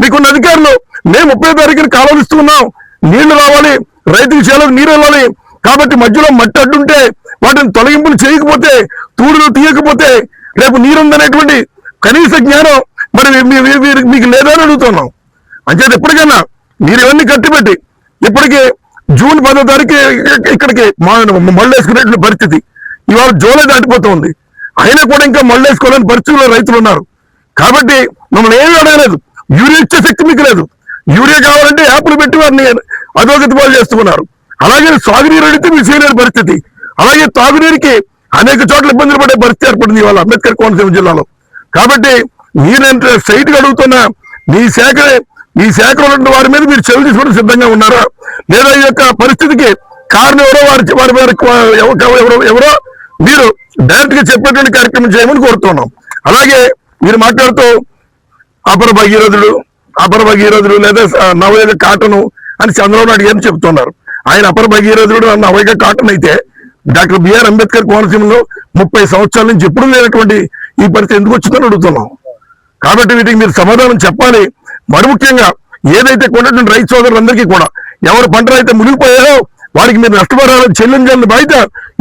మీకున్న అధికారులు మేము 30వ తారీఖున కాలువలు ఇస్తున్నాం, నీళ్లు రావాలి, రైతుకు చేయాలని నీరు వెళ్ళాలి, కాబట్టి మధ్యలో మట్టి అడ్డుంటే వాటిని తొలగింపులు చేయకపోతే, తూడులు తీయకపోతే రేపు నీరుందనేటువంటి కనీస జ్ఞానం మరి మీకు లేదని అడుగుతున్నాం. అంచేది ఎప్పటికైనా మీరు ఇవన్నీ కట్టిపెట్టి ఇప్పటికీ జూన్ 10వ తారీఖు ఇక్కడికి మళ్ళీ వేసుకునేటువంటి పరిస్థితి, ఇవాళ జూలై దాటిపోతుంది, అయినా కూడా ఇంకా మళ్ళీ వేసుకోలేని పరిస్థితుల్లో రైతులు ఉన్నారు. కాబట్టి మమ్మల్ని ఏమీ అడగలేదు, యూరియా ఇచ్చే శక్తి మీకు లేదు. యూరియా కావాలంటే యాప్లు పెట్టి వారిని అధోగతి పాలు చేస్తున్నారు. అలాగే సాగునీరు అడిగితే మీరు చేయలేని పరిస్థితి, అలాగే తాగునీరుకి అనేక చోట్ల ఇబ్బందులు పడే పరిస్థితి ఏర్పడింది ఇవాళ అంబేద్కర్ కోనసీమ జిల్లాలో. కాబట్టి మీరంటే సైట్ గా అడుగుతున్న మీ శాఖలో ఉన్న వారి మీద మీరు చర్యలు తీసుకోవడం సిద్ధంగా ఉన్నారా, లేదా ఈ యొక్క పరిస్థితికి కారణం ఎవరో మీరు డైరెక్ట్ గా చెప్పేటువంటి కార్యక్రమం చేయమని కోరుతున్నాం. అలాగే మీరు మాట్లాడుతూ అపర భగీరథుడు లేదా నవయుగ కాటను అని చంద్రబాబు నాయుడు గారిని చెప్తున్నారు. ఆయన అపర భగీరథుడు నవయుగ కాటన్ అయితే డాక్టర్ బిఆర్ అంబేద్కర్ కోనసీమలో 30 సంవత్సరాల నుంచి ఎప్పుడు లేనటువంటి ఈ పరిస్థితి ఎందుకు వచ్చిందని అడుగుతున్నాం. కాబట్టి వీటికి మీరు సమాధానం చెప్పాలి. మరి ముఖ్యంగా ఏదైతే కొన్నటువంటి రైతు సోదరులందరికీ కూడా ఎవరు పంటలు అయితే మునిగిపోయారో వారికి మీరు నష్టపరిహారం చెల్లించాలని బాధ్యత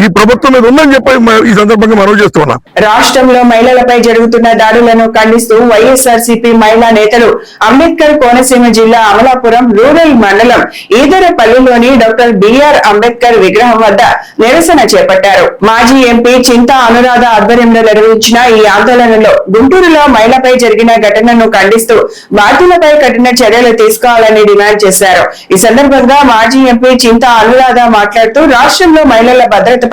ఈ ప్రభుత్వం మీద ఉందని చెప్పి ఈ సందర్భంగా మనవి చేస్తున్నాం. రాష్ట్రంలో మహిళలపై జరుగుతున్న దాడులను ఖండిస్తూ వైఎస్ఆర్సీపీ మహిళా నేతలు అంబేద్కర్ కోనసీమ జిల్లా అమలాపురం రూరల్ మండలం ఈదరపల్లిలోని డాక్టర్ బిఆర్ అంబేద్కర్ విగ్రహం వద్ద నిరసన చేపట్టారు. మాజీ ఎంపీ చింతా అనురాధ ఆధ్వర్యంలో నిర్వహించిన ఈ ఆందోళనలో గుంటూరులో మహిళపై జరిగిన ఘటనను ఖండిస్తూ బాధ్యులపై కఠిన చర్యలు తీసుకోవాలని డిమాండ్ చేశారు. ఈ సందర్భంగా మాజీ ఎంపీ చింతా అనురాధ మాట్లాడుతూ రాష్ట్రంలో మహిళల భద్రతపై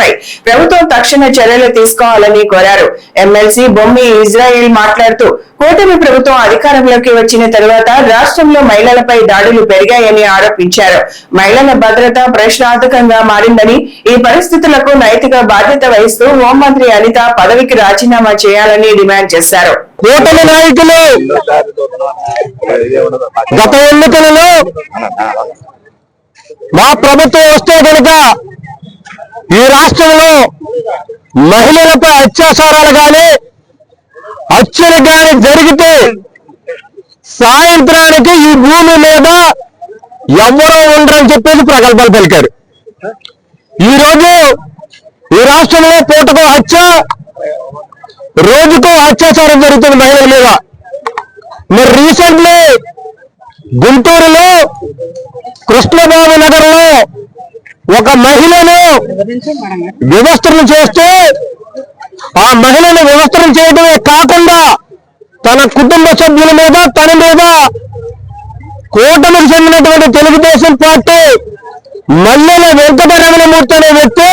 ప్రభుత్వం తక్షణ చర్యలు తీసుకోవాలని కోరారు. ఎమ్మెల్సీ బొమ్మి ఇజ్రాయిల్ మాట్లాడుతూ కూటమి ప్రభుత్వం అధికారంలోకి వచ్చిన తరువాత రాష్ట్రంలో మహిళలపై దాడులు పెరిగాయని ఆరోపించారు. మహిళల భద్రత ప్రశ్నార్థకంగా మారిందని, ఈ పరిస్థితులకు నైతిక బాధ్యత వహిస్తూ హోంమంత్రి అనిత పదవికి రాజీనామా చేయాలని డిమాండ్ చేశారు. కూటమి నాయకులు గత ఎన్నికలలో మా ప్రభుత్వం వస్తే కనుక ఈ రాష్ట్రంలో మహిళలపై అత్యాచారాలు కానీ హత్యలు కానీ జరిగితే సాయంత్రానికి ఈ భూమి మీద ఎవరో ఉండరని చెప్పేసి ప్రగల్భాలు పలికారు. ఈరోజు ఈ రాష్ట్రంలో పూటకో హత్య, రోజుకో అత్యాచారం జరుగుతుంది మహిళల మీద. మరి రీసెంట్లీ గుంటూరులో కృష్ణబాబు నగర్లో ఒక మహిళను వివస్త్రణ చేస్తూ ఆ మహిళను వివస్త్రణ చేయడమే కాకుండా తన కుటుంబ సభ్యుల మీద, తన మీద కూటమికి చెందినటువంటి తెలుగుదేశం పార్టీ మల్లెల వెంకటరమణమూర్తి అనే వ్యక్తి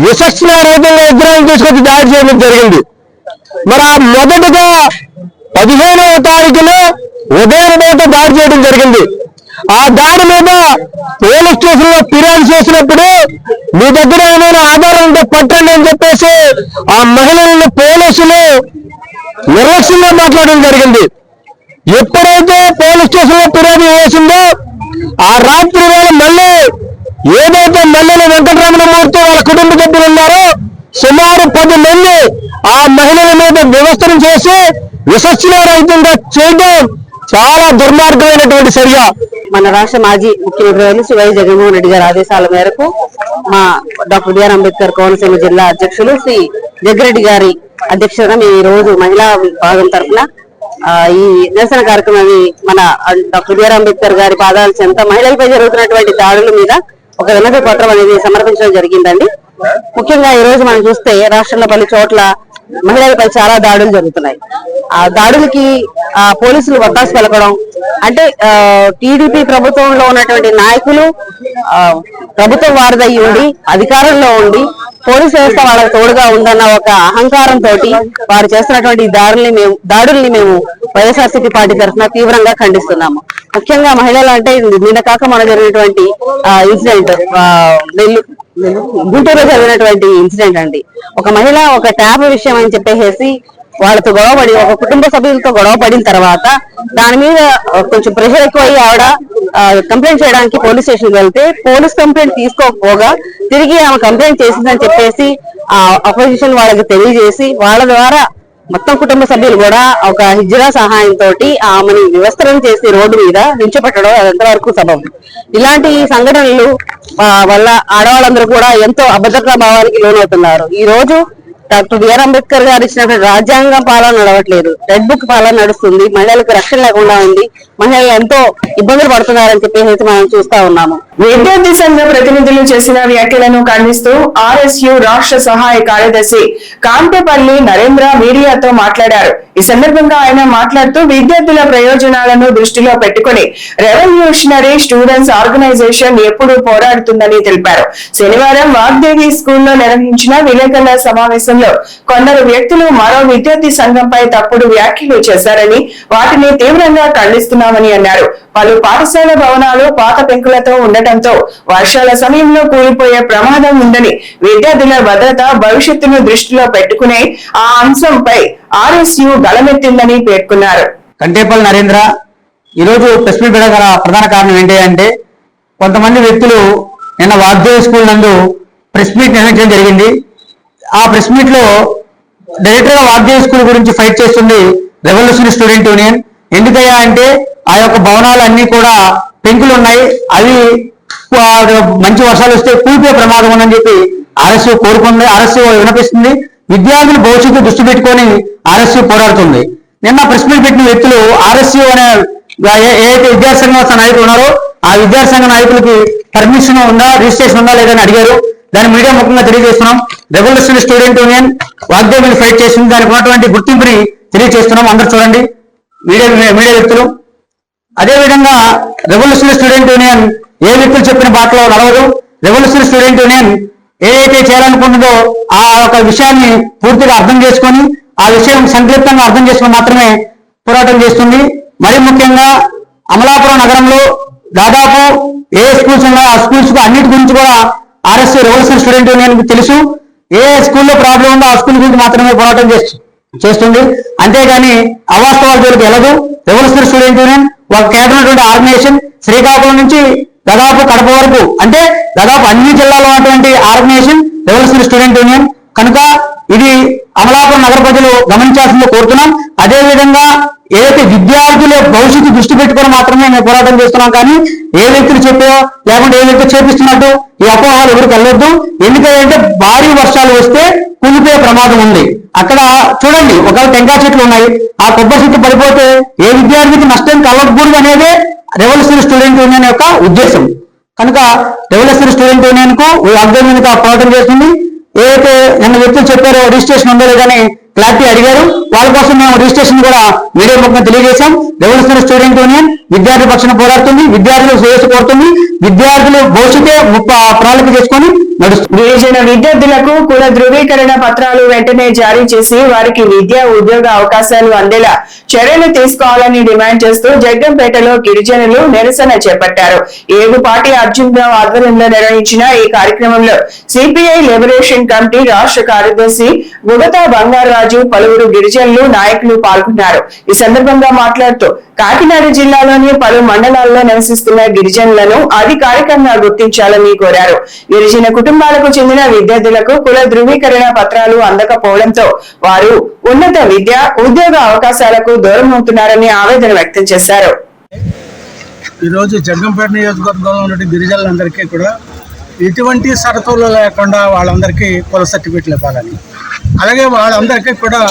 విచక్షణారహితంగా విగ్రహం తీసుకొచ్చి దాడి చేయడం జరిగింది. మరి ఆ మొదటగా 15వ తారీఖున ఉదయం పూట దాడి చేయడం జరిగింది. ఆ దాడి మీద పోలీస్ స్టేషన్ లో ఫిర్యాదు చేసినప్పుడు మీ దగ్గర ఏమైనా ఆధారం ఉంటే పట్టండి అని చెప్పేసి ఆ మహిళలను పోలీసులు నిర్లక్ష్యంగా మాట్లాడడం జరిగింది. ఎప్పుడైతే పోలీస్ స్టేషన్ లో ఫిర్యాదు చేసిందో ఆ రాత్రి వేళ మళ్ళీ ఏదైతే మల్లెల వెంకటరమణమూర్తి వాళ్ళ కుటుంబ సభ్యులు ఉన్నారో సుమారు 10 మంది ఆ మహిళల మీద వివస్త్రం చేసి విచక్షణారహితంగా చేయడం చాలా దుర్మార్గమైనటువంటి చర్య. మన రాష్ట్ర మాజీ ముఖ్యమంత్రి శ్రీ వైఎస్ జగన్మోహన్ రెడ్డి గారి ఆదేశాల మేరకు మా డాక్టర్ బిఆర్ అంబేద్కర్ కోనసీమ జిల్లా అధ్యక్షులు శ్రీ జగ్గిరెడ్డి గారి అధ్యక్షతన మేము ఈ రోజు మహిళా విభాగం తరఫున ఈ నిరసన కార్యక్రమాన్ని మన డాక్టర్ బిఆర్ అంబేద్కర్ గారి పాదాల చెంత మహిళలపై జరుగుతున్నటువంటి దాడుల మీద ఒక వినతి పత్రం అనేది సమర్పించడం జరిగిందండి. ముఖ్యంగా ఈ రోజు మనం చూస్తే రాష్ట్రంలో పలు చోట్ల మహిళలపై చాలా దాడులు జరుగుతున్నాయి. ఆ దాడులకి పోలీసులు వత్తాసు పలకడం అంటే టీడీపీ ప్రభుత్వంలో ఉన్నటువంటి నాయకులు ప్రభుత్వం వారిదై ఉండి అధికారంలో ఉండి పోలీస్ వ్యవస్థ వాళ్ళకి తోడుగా ఉందన్న ఒక అహంకారంతో వారు చేస్తున్నటువంటి దాడుల్ని మేము వైఎస్ఆర్సీపీ పార్టీ తరఫున తీవ్రంగా ఖండిస్తున్నాము. ముఖ్యంగా మహిళలు అంటే నిన్న కాక మన జరిగినటువంటి ఇన్సిడెంట్ గుంటూరులో జరిగినటువంటి ఇన్సిడెంట్ అండి. ఒక మహిళ ఒక ట్యాప్ విషయం అని చెప్పేసి వాళ్ళతో గొడవపడి ఒక కుటుంబ సభ్యులతో గొడవ పడిన తర్వాత దాని మీద కొంచెం ప్రెషర్ ఎక్కువయ్యి ఆవిడ కంప్లైంట్ చేయడానికి పోలీస్ స్టేషన్కి వెళ్తే పోలీస్ కంప్లైంట్ తీసుకోకపోగా తిరిగి ఆమె కంప్లైంట్ చేసిందని చెప్పేసి అపోజిషన్ వాళ్ళకి తెలియజేసి వాళ్ళ ద్వారా మొత్తం కుటుంబ సభ్యులు కూడా ఒక హిజ్రా సహాయంతో ఆమెను వివస్త్రం చేసి రోడ్డు మీద నిల్చోపెట్టడం ఎంతవరకు సబబు. ఇలాంటి సంఘటనలు వల్ల ఆడవాళ్ళందరూ కూడా ఎంతో అభద్రతా భావానికి లోనవుతున్నారు. ఈ రోజు డాక్టర్ బిఆర్ అంబేద్కర్ గారు ఇచ్చినటువంటి రాజ్యాంగం పాలన నడవట్లేదు, రెడ్ బుక్ పాలన నడుస్తుంది. మహిళలకు రక్షణ లేకుండా ఉంది, మహిళలు ఎంతో ఇబ్బందులు పడుతున్నారని చెప్పేసి మనం చూస్తా ఉన్నాము. విద్యార్థి సంఘ ప్రతినిధులు చేసిన వ్యాఖ్యలను ఖండిస్తూ ఆర్ఎస్యు రాష్ట్ర సహాయ కార్యదర్శి కాంతేపల్లి నరేంద్ర మీడియాతో మాట్లాడారు. ఈ సందర్భంగా ఆయన మాట్లాడుతూ విద్యార్థుల ప్రయోజనాలను దృష్టిలో పెట్టుకుని రెవల్యూషనరీ స్టూడెంట్స్ ఆర్గనైజేషన్ ఎప్పుడూ పోరాడుతుందని తెలిపారు. శనివారం వాగ్దేవి స్కూల్లో నిర్వహించిన విలేకరుల సమావేశంలో కొందరు వ్యక్తులు మరో విద్యార్థి సంఘంపై తప్పుడు వ్యాఖ్యలు చేశారని, వాటిని తీవ్రంగా ఖండిస్తున్నామని అన్నారు. పలు పాఠశాల భవనాలు పాత పెంకులతో ఉండటంతో వర్షాల సమయంలో కూలిపోయే ప్రమాదం ఉందని, విద్యార్థుల భద్రత భవిష్యత్తును దృష్టిలో పెట్టుకునే ఆ అంశంపై ఆర్ఎస్యు గళమెత్తిందని పేర్కొన్నారు. కంటేపల్లి నరేంద్ర ఈరోజు ప్రెస్ మీట్ పెట్టగల ప్రధాన కారణం ఏంటి అంటే, కొంతమంది వ్యక్తులు నిన్న వాగ్దేవి స్కూల్ నందు ప్రెస్ మీట్ నిర్వహించడం జరిగింది. ఆ ప్రెస్ మీట్ లో డైరెక్టర్ గా వాగ్దేవి స్కూల్ గురించి ఫైట్ చేస్తుంది రెవల్యూషనరీ స్టూడెంట్ యూనియన్. ఎందుకయ్యా అంటే ఆ యొక్క భవనాలన్నీ కూడా పెంకులు ఉన్నాయి, అవి మంచి వర్షాలు వస్తే కూలిపోయే ప్రమాదం ఉందని చెప్పి ఆర్ఎస్యు కోరుకుంది, ఆర్ఎస్యు వినిపిస్తుంది. విద్యార్థుల భవిష్యత్తు దృష్టి పెట్టుకొని ఆర్ఎస్యు పోరాడుతుంది. నిన్న ప్రెస్ మీట్ పెట్టిన వ్యక్తులు ఆర్ఎస్యు అనే ఏదైతే విద్యార్థి సంఘ నాయకులు ఉన్నారో ఆ విద్యార్థి సంఘ నాయకులకి పర్మిషన్ ఉందా, రిజిస్ట్రేషన్ ఉందా లేదని అడిగారు. దాని మీడియా ముఖంగా తెలియజేస్తున్నాం. Revolutionary student union Vagdevi fight చేసింది, దానికి ఉన్నటువంటి గుర్తింపుని తెలియజేస్తున్నాం. అందరూ చూడండి మీడియా వ్యక్తులు. అదేవిధంగా రెవల్యూషనరీ స్టూడెంట్ యూనియన్ ఏ వ్యక్తులు చెప్పిన బాటలో నడవదు. రెవల్యూషనరీ స్టూడెంట్ యూనియన్ ఏదైతే చేయాలనుకుంటుందో ఆ యొక్క విషయాన్ని పూర్తిగా అర్థం చేసుకొని ఆ విషయం సంక్షిప్తంగా అర్థం చేసుకుని మాత్రమే పోరాటం చేస్తుంది. మరి ముఖ్యంగా అమలాపురం నగరంలో దాదాపు ఏ స్కూల్స్ ఉన్నాయో ఆ స్కూల్స్ అన్నిటి గురించి కూడా ఆర్ఎస్ రెవల్యూషనరీ స్టూడెంట్ యూనియన్ తెలుసు. ఏ స్కూల్లో ప్రాబ్లం ఉందో ఆ స్కూల్ గురించి మాత్రమే పోరాటం చేస్తుంది. అంతేగాని అవాస్తవాల జోలికి వెళ్ళదు. రెవల్యూషనరీ స్టూడెంట్ యూనియన్ ఒక కేంద్రమైనటువంటి ఆర్గనైజేషన్. శ్రీకాకుళం నుంచి దాదాపు కడప వరకు అంటే దాదాపు అన్ని జిల్లాలో ఉన్నటువంటి ఆర్గనైజేషన్ రెవల్యూషనరీ స్టూడెంట్ యూనియన్. కనుక ఇది అమలాపురం నగర ప్రజలు గమనించాల్సిందో కోరుతున్నాం. అదేవిధంగా ఏదైతే విద్యార్థుల భవిష్యత్తు దృష్టి పెట్టుకొని మాత్రమే మేము పోరాటం చేస్తున్నాం, కానీ ఏ వ్యక్తులు చెప్పో లేకుంటే ఏ వ్యక్తులు చేపిస్తున్నట్టు ఈ అపోహలు ఎవరికి వెళ్ళొద్దు. ఎందుకంటే భారీ వర్షాలు వస్తే కూలిపోయే ప్రమాదం ఉంది. అక్కడ చూడండి, ఒకవేళ టెంకాయ చెట్లు ఉన్నాయి, ఆ కొబ్బరి చెట్లు పడిపోతే ఏ విద్యార్థికి నష్టం కలగకూడదు అనేదే రెవల్యూషనరీ స్టూడెంట్ యూనియన్ యొక్క ఉద్దేశం. కనుక రెవల్యూషనరీ స్టూడెంట్ యూనియన్ కు అర్థం మీద పోరాటం చేస్తుంది. ఏదైతే నిన్న వ్యక్తులు చెప్పారో రిజిస్ట్రేషన్ ఉందో లేదని క్లారిటీ అడిగారు, వాళ్ళ కోసం మేము రిజిస్ట్రేషన్ కూడా మీడియా ముఖంగా తెలియజేశాం. రెవల్యూషనరీ స్టూడెంట్ యూనియన్ విద్యార్థి పక్షాన పోరాడుతుంది, విద్యార్థులు శ్రేయస్సు కోరుతుంది, విద్యార్థులు భవిష్యత్తే ప్రణాళిక చేసుకొని నడుస్తుంది. గిరిజన విద్యార్థులకు కుల ధృవీకరణ పత్రాలు వెంటనే జారీ చేసి వారికి విద్యా ఉద్యోగ అవకాశాలు అందేలా చర్యలు తీసుకోవాలని డిమాండ్ చేస్తూ జగ్గంపేటలో గిరిజనులు నిరసన చేపట్టారు. ఏగుపాటి అర్జున్ రావు ఆధ్వర్యంలో నిర్వహించిన ఈ కార్యక్రమంలో సిపిఐ లిబరేషన్ కమిటీ రాష్ట్ర కార్యదర్శి గుగతా బంగారాజు, పలువురు గిరిజనులు నాయకులు పాల్గొన్నారు. ఈ సందర్భంగా మాట్లాడుతూ కాకినాడ జిల్లాలోని పలు మండలాల్లో నివసిస్తున్న గిరిజనులను అధికారికంగా గుర్తించాలని కోరారు. గిరిజన కుటుంబాలకు చెందిన విద్యార్థులకు కుల ధృవీకరణ పత్రాలు అందకపోవడంతో వారు ఉన్నత విద్య, ఉద్యోగ అవకాశాలకు దూరం అవుతున్నారని ఆవేదన వ్యక్తం చేశారు. ఈరోజు జగ్గంపేట నియోజకవర్గంలో ఉన్న గిరిజనులందరికీ కూడా ఎటువంటి షరతులు లేకుండా వాళ్ళందరికీ కుల సర్టిఫికెట్లు ఇవ్వాలని, అలాగే వాళ్ళందరికీ కూడా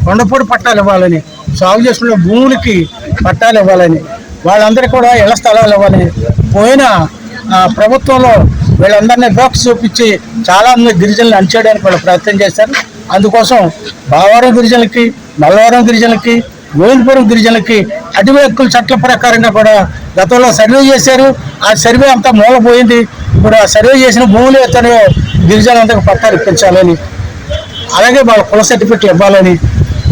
కొండపూడి పట్టాలు ఇవ్వాలని, సాగు చేసుకునే భూములకి పట్టాలు ఇవ్వాలని, వాళ్ళందరికీ కూడా ఇళ్ల స్థలాలు ఇవ్వాలని, పోయిన ప్రభుత్వంలో వీళ్ళందరినీ బాక్స్ చూపించి చాలామంది గిరిజనులు అణచేయడానికి వాళ్ళు ప్రయత్నం చేశారు. అందుకోసం బావారం గిరిజనులకి, మల్లవరం గిరిజనులకి, గోవిందపురం గిరిజనులకి అటవీ హక్కుల చట్ల ప్రకారంగా కూడా గతంలో సర్వే చేశారు. ఆ సర్వే అంతా మూలపోయింది. ఇప్పుడు ఆ సర్వే చేసిన భూములు ఎత్తనే గిరిజనులందరికీ పట్టాలు ఇప్పించాలని, అలాగే వాళ్ళ కుల సర్టిఫికెట్లు ఇవ్వాలని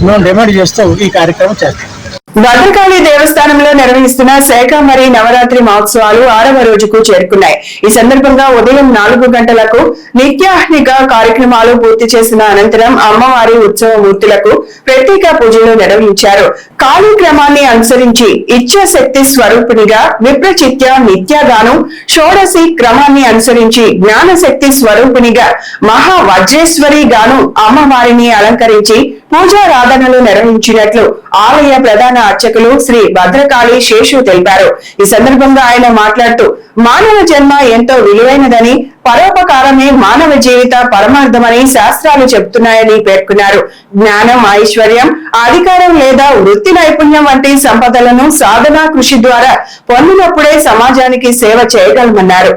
మేము డిమాండ్ చేస్తూ ఈ కార్యక్రమం చేస్తాం. భద్రకాళి దేవస్థానంలో నిర్వహిస్తున్న శాకంబరి నవరాత్రి మహోత్సవాలు 6వ రోజుకు చేరుకున్నాయి. ఈ సందర్భంగా ఉదయం 4 గంటలకు నిత్యాహ్నిక కార్యక్రమాలు పూర్తి చేసిన అనంతరం అమ్మవారి ఉత్సవ మూర్తులకు ప్రత్యేక పూజలు నిర్వహించారు. కాలక్రమాన్ని అనుసరించి ఇచ్ఛాశక్తి స్వరూపిణిగా విప్రచిత్య నిత్యాగాను, షోడశి క్రమాన్ని అనుసరించి జ్ఞానశక్తి స్వరూపిణిగా మహావజ్రేశ్వరి గాను అమ్మవారిని అలంకరించి పూజారాధనలు నిర్వహించినట్లు ఆలయ ప్రధాన అర్చకులు శ్రీ భద్రకాళి శేషు తెలిపారు. ఈ సందర్భంగా ఆయన మాట్లాడుతూ మానవ జన్మ ఎంతో విలువైనదని, పరోపకారమే మానవ జీవిత పరమార్థమని శాస్త్రాలు చెబుతున్నాయని పేర్కొన్నారు. జ్ఞానం, ఐశ్వర్యం, అధికారం లేదా వృత్తి నైపుణ్యం వంటి సంపదలను సాధనా కృషి ద్వారా పొందినప్పుడే సమాజానికి సేవ చేయగలమన్నారు.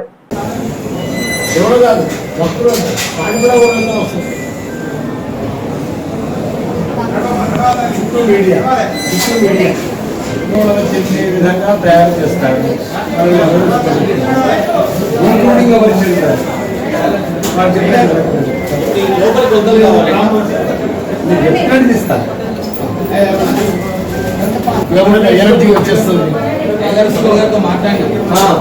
చేసే విధంగా తయారు చేస్తారు. ఎనర్జీ వచ్చేస్తుంది.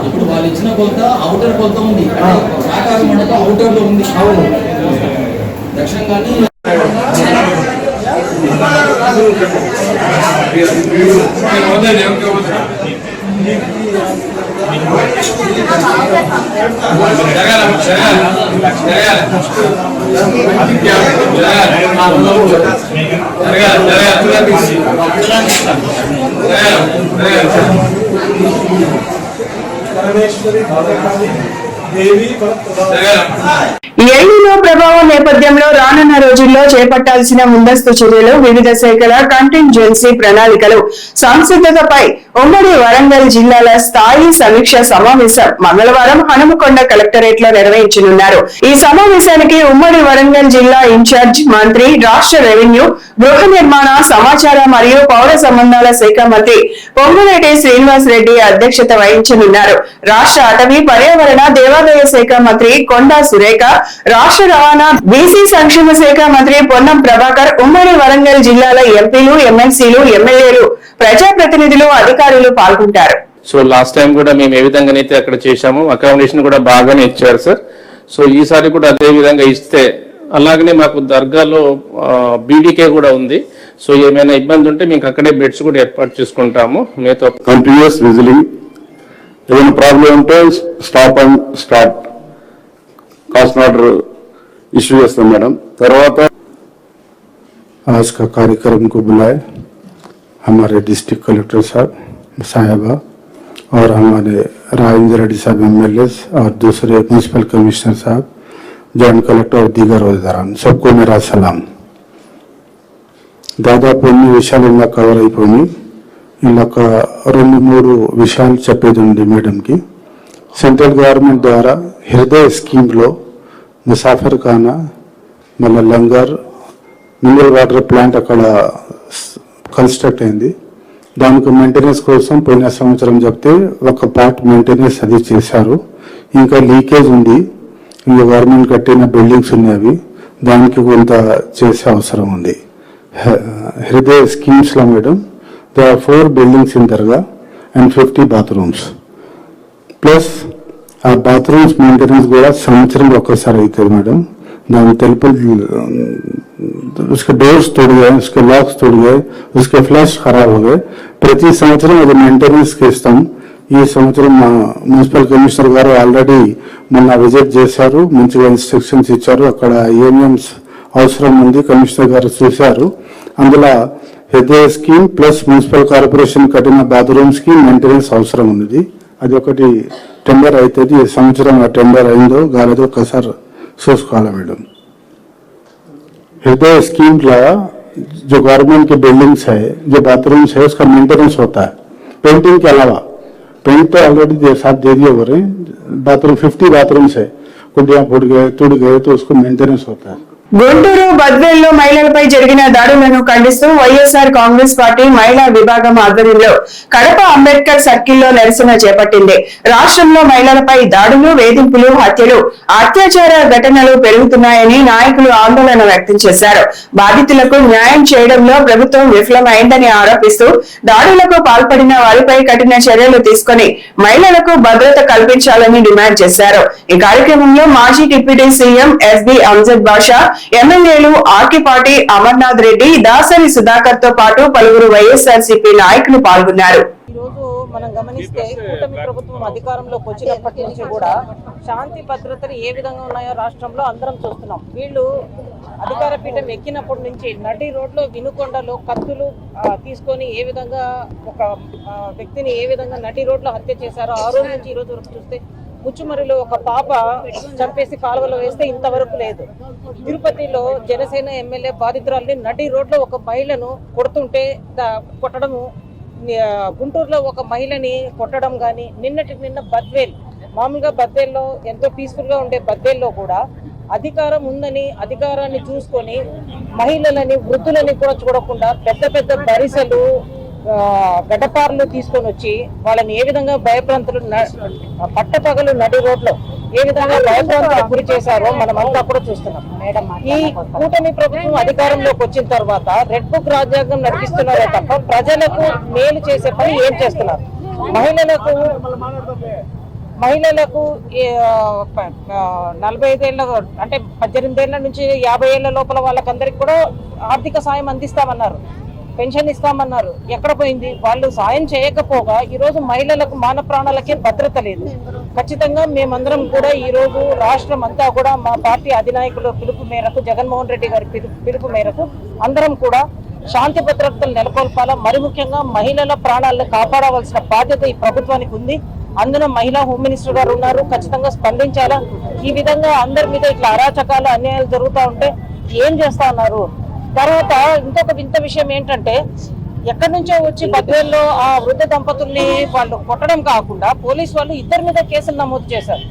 ఇప్పుడు వాళ్ళు ఇచ్చిన కొలత అవుటర్ కొలత ఉంది, సాకారం ఉండదు అవుటర్ లో ఉంది. అవును దక్షిణ కానీ ఎల్నినో ప్రభావం నేపథ్యంలో రానున్న రోజుల్లో చేపట్టాల్సిన ముందస్తు చర్యలు, వివిధ శాఖల కంటింజెన్సీ ప్రణాళికలు, సంసిద్ధతపై ఉమ్మడి వరంగల్ జిల్లాల స్థాయి సమీక్ష సమావేశం మంగళవారం హనుమకొండ కలెక్టరేట్ లో నిర్వహించనున్నారు. ఈ సమావేశానికి ఉమ్మడి వరంగల్ జిల్లా ఇన్ఛార్జ్ మంత్రి, రాష్ట్ర రెవెన్యూ, గృహ నిర్మాణ, సమాచార మరియు పౌర సంబంధాల శాఖ మంత్రి పొంగులేటి శ్రీనివాస్ రెడ్డి అధ్యక్షత వహించనున్నారు. రాష్ట్ర అటవీ, పర్యావరణ, దేవాదాయ శాఖ మంత్రి కొండా సురేఖ, రాష్ట్ర రవాణా, బీసీ సంక్షేమ శాఖ మంత్రి పొన్నం ప్రభాకర్, ఉమ్మడి వరంగల్ జిల్లాల ఎంపీలు, ఎమ్మెల్సీలు, ఎమ్మెల్యేలు, ప్రజాప్రతినిధులు, అధికారులు పాల్గొంటారు. సో లాస్ట్ టైం కూడా మేము ఏ విధంగానైతే అక్కడ చేశాము, అకామిడేషన్ కూడా బాగానే ఇచ్చారు సార్. సో ఈసారి కూడా అదే విధంగా ఇస్తే, అలాగనే మాకు దర్గాలో బీడీకే కూడా ఉంది. సో ఏమైనా ఇబ్బంది ఉంటే మీకు అక్కడే బెడ్స్ కూడా ఏర్పాటు చేసుకుంటాము. మీతో కంటిన్యూస్ విజిలింగ్, ఏమైనా ప్రాబ్లం ఉంటే stop and start cast order issue చేస్తాం మేడం. తర్వాత आज का कार्यक्रम को बुलाए हमारे डिस्ट्रिक्ट कलेक्टर साहबा और हमारे राजेंद्र रेड्डी साहब एमएलए और दूसरे म्यूनसिपल कमिश्नर साहब, जॉइंट कलेक्टर और दीगर अहदेदारान, सबको मेरा सलाम. దాదాపు అన్ని విషయాలు ఇలా కవర్ అయిపోయి ఇలా 2-3 విషయాలు చెప్పేది ఉంది మేడంకి. సెంట్రల్ గవర్నమెంట్ ద్వారా హృదయ స్కీమ్లో ముసాఫర్ ఖానా, మళ్ళీ లంగర్, మినరల్ వాటర్ ప్లాంట్ అక్కడ కన్స్ట్రక్ట్ అయింది. దానికి మెయింటెనెన్స్ కోసం పోయిన సంవత్సరం చెప్తే ఒక పార్ట్ మెయింటెనెన్స్ అది చేశారు. ఇంకా లీకేజ్ ఉంది, ఇంకా గవర్నమెంట్ కట్టిన బిల్డింగ్స్ ఉన్నాయి, అవి దానికి కొంత చేసే అవసరం ఉంది. హృదయ స్కీమ్స్లో madam there are 4 buildings in Darga and 50 bathrooms. Plus ఆ బాత్రూమ్స్ మెయింటెనెన్స్ కూడా సంవత్సరం ఒక్కసారి అవుతుంది మేడం. దాని తలుపులు उसके डोर्स टूट गए, उसके लॉक्स टूट गए, उसके फ्लश खराब हो गए. ప్రతి సంవత్సరం అది మెయింటెనెన్స్కి ఇస్తాం. ఈ సంవత్సరం మా మున్సిపల్ కమిషనర్ గారు ఆల్రెడీ మొన్న విజిట్ చేశారు, మంచిగా ఇన్స్ట్రక్షన్స్ ఇచ్చారు. అక్కడ ఏఎంఎంస్ అవసరం ఉంది, కమిషనర్ గారు చూశారు. అందులో హృదయ స్కీమ్ ప్లస్ మున్సిపల్ కార్పొరేషన్ కట్టిన బాత్రూమ్స్ కి మెయింటెనెన్స్ అవసరం ఉన్నది. అది ఒకటి టెండర్ అవుతుంది. ఈ సంవత్సరం ఆ టెండర్ అయిందో కాలేదో ఒకసారి చూసుకోవాలి మేడం. हृदय स्कीम का जो गवर्नमेंट की बिल्डिंग्स है, जो बाथरूम्स है, उसका मेंटेनेंस होता है. पेंटिंग के अलावा पेंट तो ऑलरेडी साथ दे दिए हो रहे हैं. बाथरूम 50 बाथरूम्स है, कुछ फूट गए टूट गए तो उसको मेंटेनेंस होता है. గుంటూరు బద్వేల్లో మహిళలపై జరిగిన దాడులను ఖండిస్తూ వైఎస్ఆర్ కాంగ్రెస్ పార్టీ మహిళా విభాగం ఆధ్వర్యంలో కడప అంబేద్కర్ సర్కిల్లో నిరసన చేపట్టింది. రాష్ట్రంలో మహిళలపై దాడులు, వేధింపులు, హత్యలు, అత్యాచార ఘటనలు పెరుగుతున్నాయని నాయకులు ఆందోళన వ్యక్తం చేశారు. బాధితులకు న్యాయం చేయడంలో ప్రభుత్వం విఫలమైందని ఆరోపిస్తూ దాడులకు పాల్పడిన వారిపై కఠిన చర్యలు తీసుకుని మహిళలకు భద్రత కల్పించాలని డిమాండ్ చేశారు. ఈ కార్యక్రమంలో మాజీ డిప్యూటీ సీఎం ఎస్బి అంజద్ బాషా, ఎమ్మెల్యేలు ఆర్కిపాటి అమర్నాథ్ రెడ్డి, దాసరి సుధాకర్ తో పాటు పలువురు వైఎస్ఆర్సీపీ నాయకులు పాల్గొన్నారు. ఈ రోజు మనం గమనిస్తే కూటమి ప్రభుత్వం అధికారంలోకి వచ్చినప్పటి నుంచి కూడా శాంతి భద్రతలు ఏ విధంగా ఉన్నాయో రాష్ట్రంలో అందరం చూస్తున్నాం. వీళ్ళు అధికార పీఠం ఎక్కినప్పటి నుంచి నడి రోడ్లో వినుకొండలో కత్తులు తీసుకొని ఏ విధంగా ఒక వ్యక్తిని ఏ విధంగా నడి రోడ్లో హత్య చేశారో ఆ రోజు నుంచి ఈ రోజు వరకు చూస్తే ముచ్చుమరిలో ఒక పాప చంపేసి కాలువలో వేస్తే ఇంతవరకు లేదు. తిరుపతిలో జనసేన ఎమ్మెల్యే బాధితురాల్ని నడి రోడ్లో ఒక మహిళను కొట్టడము, గుంటూరులో ఒక మహిళని కొట్టడం కానీ, నిన్న బద్వేల్, మామూలుగా బద్వేల్లో ఎంతో పీస్ఫుల్గా ఉండే బద్వేల్లో కూడా అధికారం ఉందని అధికారాన్ని చూసుకొని మహిళలని, వృద్ధులని కూడా చూడకుండా పెద్ద పెద్ద బరిసెలు, గడ్డపార్లు తీసుకొని వచ్చి వాళ్ళని ఏ విధంగా భయప్రాంతులు పట్టపగలు నడి రోడ్లో ఏ విధంగా భయప్రాంతులకు గురి చేశారో మనం అంతా కూడా చూస్తున్నాం. ఈ కూటమి ప్రభుత్వం అధికారంలోకి వచ్చిన తర్వాత రెడ్ బుక్ రాజ్యాంగం నడిపిస్తున్నారే తప్ప ప్రజలకు మేలు చేసే పని ఏం చేస్తున్నారు? మహిళలకు 45 ఏళ్ళ అంటే 18 ఏళ్ల నుంచి 50 ఏళ్ల లోపల వాళ్ళకందరికి కూడా ఆర్థిక సాయం అందిస్తామన్నారు, పెన్షన్ ఇస్తామన్నారు. ఎక్కడ పోయింది? వాళ్ళు సాయం చేయకపోగా ఈరోజు మహిళలకు మాన ప్రాణాలకే భద్రత లేదు. ఖచ్చితంగా మేమందరం కూడా ఈరోజు రాష్ట్రం అంతా కూడా మా పార్టీ అధినాయకుల పిలుపు మేరకు, జగన్మోహన్ రెడ్డి గారి పిలుపు మేరకు అందరం కూడా శాంతి భద్రతలు నెలకొల్పాలా, మరి ముఖ్యంగా మహిళల ప్రాణాలను కాపాడవలసిన బాధ్యత ఈ ప్రభుత్వానికి ఉంది. అందులో మహిళా హోమ్ మినిస్టర్ గారు ఉన్నారు, ఖచ్చితంగా స్పందించాలా. ఈ విధంగా అందరి మీద ఇట్లా అరాచకాలు, అన్యాయాలు జరుగుతూ ఉంటే ఏం చేస్తా ఉన్నారు? తర్వాత ఇంకొక వింత విషయం ఏంటంటే, ఎక్కడి నుంచో వచ్చి బద్వేల్లో ఆ వృద్ధ దంపతుల్ని వాళ్ళు కొట్టడం కాకుండా పోలీసు వాళ్ళు ఇద్దరి మీద కేసులు నమోదు చేశారు.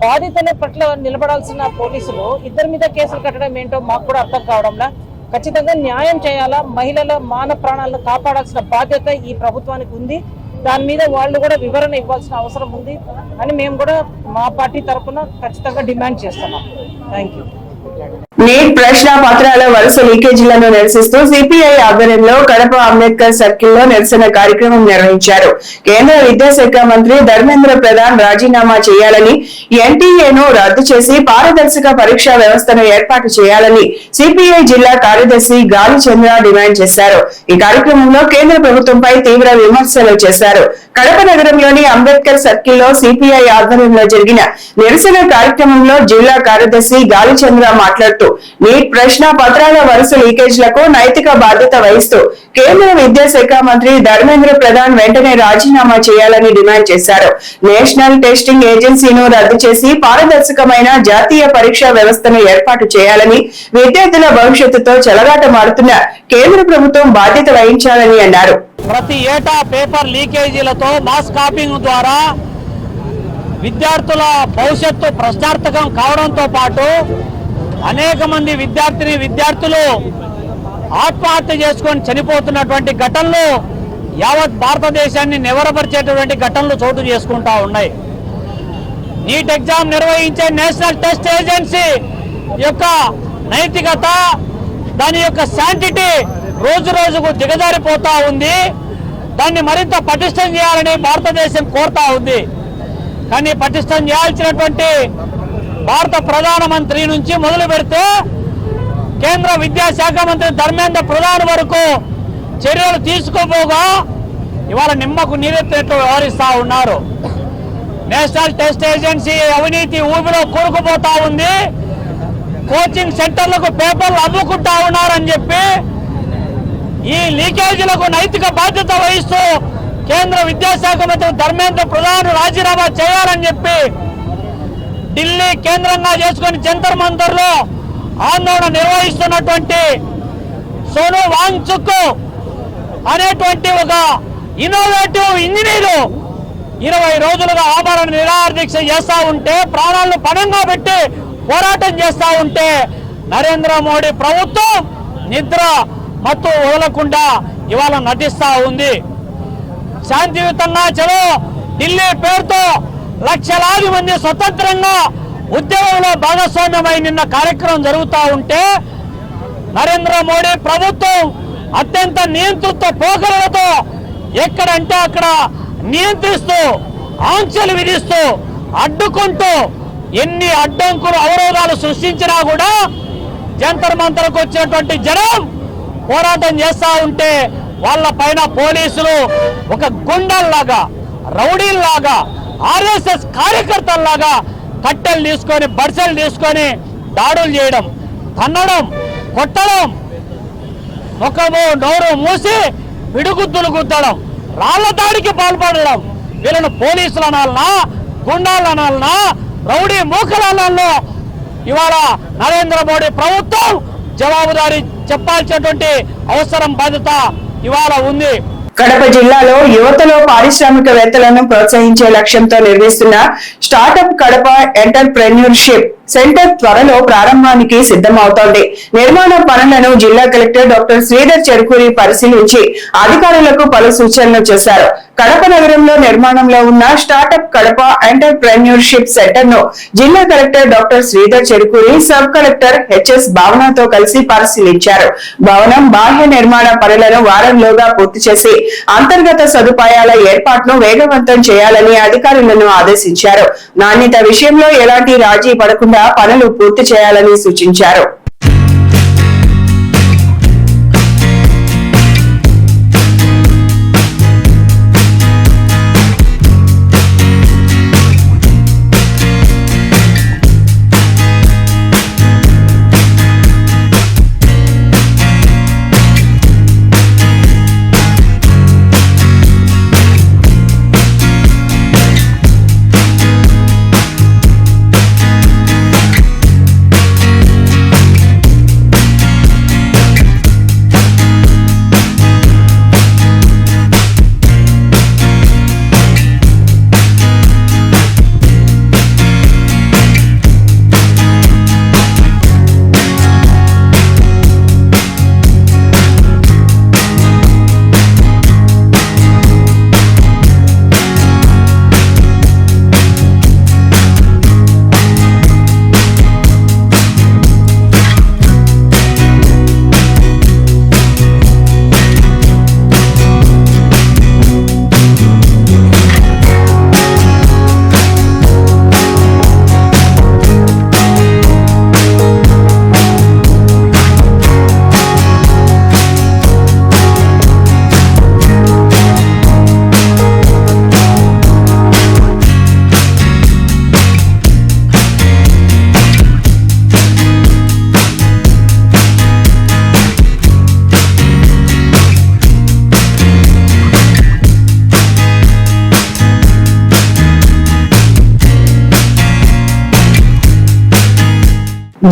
బాధితుల పట్ల నిలబడాల్సిన పోలీసులు ఇద్దరి మీద కేసులు కట్టడం ఏంటో మాకు కూడా అర్థం కావడంలా. ఖచ్చితంగా న్యాయం చేయాలా, మహిళల మాన ప్రాణాలను కాపాడాల్సిన బాధ్యత ఈ ప్రభుత్వానికి ఉంది. దాని మీద వాళ్ళు కూడా వివరణ ఇవ్వాల్సిన అవసరం ఉంది అని మేము కూడా మా పార్టీ తరఫున ఖచ్చితంగా డిమాండ్ చేస్తున్నాం. Thank you. నీట్ ప్రశ్న పత్రాల వరుస లీకేజీలను నిరసిస్తూ సిపిఐ ఆధ్వర్యంలో కడప అంబేద్కర్ సర్కిల్లో నిరసన కార్యక్రమం నిర్వహించారు. కేంద్ర విద్యాశాఖ మంత్రి ధర్మేంద్ర ప్రధాన్ రాజీనామా చేయాలని, ఎన్టీఏను రద్దు చేసి పారదర్శక పరీక్షా వ్యవస్థను ఏర్పాటు చేయాలని సిపిఐ జిల్లా కార్యదర్శి గాలి చంద్ర డిమాండ్ చేశారు. ఈ కార్యక్రమంలో కేంద్ర ప్రభుత్వంపై తీవ్ర విమర్శలు చేశారు. కడప నగరంలోని అంబేద్కర్ సర్కిల్లో సిపిఐ ఆధ్వర్యంలో జరిగిన నిరసన కార్యక్రమంలో జిల్లా కార్యదర్శి గాలి చంద్ర మాట్లాడుతూ నీట్ ప్రశ్న పత్రాల వరుస లీకేజీలకు నైతిక బాధ్యత వహిస్తూ కేంద్ర విద్యాశాఖ మంత్రి ధర్మేంద్ర ప్రధాన్ వెంటనే రాజీనామా చేయాలని డిమాండ్ చేశారు. నేషనల్ టెస్టింగ్ ఏజెన్సీను రద్దు చేసి పారదర్శకమైన జాతీయ పరీక్షా వ్యవస్థను ఏర్పాటు చేయాలని, విద్యార్థుల భవిష్యత్తుతో చెలగాటమాడుతున్న కేంద్ర ప్రభుత్వం బాధ్యత వహించాలని అన్నారు. ప్రతి ఏటా పేపర్ లీకేజీలతో మాస్ కాపింగ్ ద్వారా విద్యార్థుల భవిష్యత్తు ప్రశ్నార్థకం కావడంతో పాటు అనేక మంది విద్యార్థులు ఆత్మహత్య చేసుకొని చనిపోతున్నటువంటి ఘటనలు యావత్ భారతదేశాన్ని నివరపరిచేటువంటి ఘటనలు చోటు చేసుకుంటా ఉన్నాయి. నీట్ ఎగ్జామ్ నిర్వహించే నేషనల్ టెస్ట్ ఏజెన్సీ యొక్క నైతికత, దాని యొక్క శాంటిటీ రోజు రోజుకు దిగజారిపోతా ఉంది. దాన్ని మరింత పటిష్టం చేయాలని భారతదేశం కోరుతా ఉంది. కానీ పటిష్టం చేయాల్సినటువంటి భారత ప్రధానమంత్రి నుంచి మొదలు పెడితే కేంద్ర విద్యాశాఖ మంత్రి ధర్మేంద్ర ప్రధాన్ వరకు చర్యలు తీసుకోపోగా ఇవాళ నిమ్మకు నీరెత్తినట్లు వ్యవహరిస్తూ ఉన్నారు. నేషనల్ టెస్ట్ ఏజెన్సీ అవినీతి ఊబిలో కూరుకుపోతా ఉంది. కోచింగ్ సెంటర్లకు పేపర్లు అమ్ముకుంటా ఉన్నారని చెప్పి ఈ లీకేజీలకు నైతిక బాధ్యత వహిస్తూ కేంద్ర విద్యాశాఖ మంత్రి ధర్మేంద్ర ప్రధాన్ రాజీనామా చేయాలని చెప్పి ఢిల్లీ కేంద్రంగా చేసుకుని జంతర్ మంతర్లో ఆందోళన నిర్వహిస్తున్నటువంటి సోను వాంగ్చుక్ అనేటువంటి ఒక ఇన్నోవేటివ్ ఇంజనీరు 20 రోజులుగా ఆమరణ నిరాహార దీక్ష చేస్తూ ఉంటే, ప్రాణాలను పణంగా పెట్టి పోరాటం చేస్తూ ఉంటే నరేంద్ర మోడీ ప్రభుత్వం నిద్ర మత్తు వదలకుండా ఇవాళ నటిస్తూ ఉంది. శాంతియుతంగా చలో ఢిల్లీ పేరుతో లక్షలాది మంది స్వతంత్రంగా ఉద్యమంలో భాగస్వామ్యమై నిన్న కార్యక్రమం జరుగుతూ ఉంటే నరేంద్ర మోడీ ప్రభుత్వం అత్యంత నియంతృత్వ పోకడలతో ఎక్కడంటే అక్కడ నియంత్రిస్తూ ఆంక్షలు విధిస్తూ అడ్డుకుంటూ ఎన్ని అడ్డంకులు అవరోధాలు సృష్టించినా కూడా జంతర్ మంతర్కు వచ్చేటువంటి జనం పోరాటం చేస్తూ ఉంటే వాళ్ళ పైన పోలీసులు ఒక గుండల్లాగా రౌడీల్లాగా ఆర్ఎస్ఎస్ కార్యకర్తల్లాగా కట్టెలు తీసుకొని బడిసెలు తీసుకొని దాడులు చేయడం, తన్నడం, కొట్టడం, ముఖము నోరు మూసి పిడుగుద్దులు గుద్దడం, రాళ్ల దాడికి పాల్పడడం, వీళ్ళను పోలీసులు అనాలనా, గుండాలు అనాలనా, రౌడీ మూకలనాల్లో ఇవాళ నరేంద్ర మోడీ ప్రభుత్వం జవాబుదారీ చెప్పాల్సినటువంటి అవసరం బాధ్యత ఇవాళ ఉంది. కడప జిల్లాలో యువతలో పారిశ్రామికవేత్తలను ప్రోత్సహించే లక్ష్యంతో నిర్వహిస్తున్న స్టార్టప్ కడప ఎంటర్ప్రెన్యూర్షిప్ సెంటర్ త్వరలో ప్రారంభానికి సిద్ధమవుతోంది. నిర్మాణ పనులను జిల్లా కలెక్టర్ డాక్టర్ శ్రీధర్ చెరుకూరి పరిశీలించి అధికారులకు పలు సూచనలు చేశారు. కడప నగరంలో నిర్మాణంలో ఉన్న స్టార్టప్ కడప ఎంటర్ప్రెన్యూర్షిప్ సెంటర్ ను జిల్లా collector doctor Sridhar Cherukuri sub collector HS భావనతో కలిసి పరిశీలించారు. భవనం బాహ్య నిర్మాణ పనులను వారంలోగా పూర్తి చేసి అంతర్గత సదుపాయాల ఏర్పాటును వేగవంతం చేయాలని అధికారులను ఆదేశించారు. నాణ్యత విషయంలో ఎలాంటి రాజీ పడకుండా పనులు పూర్తి చేయాలని సూచించారు.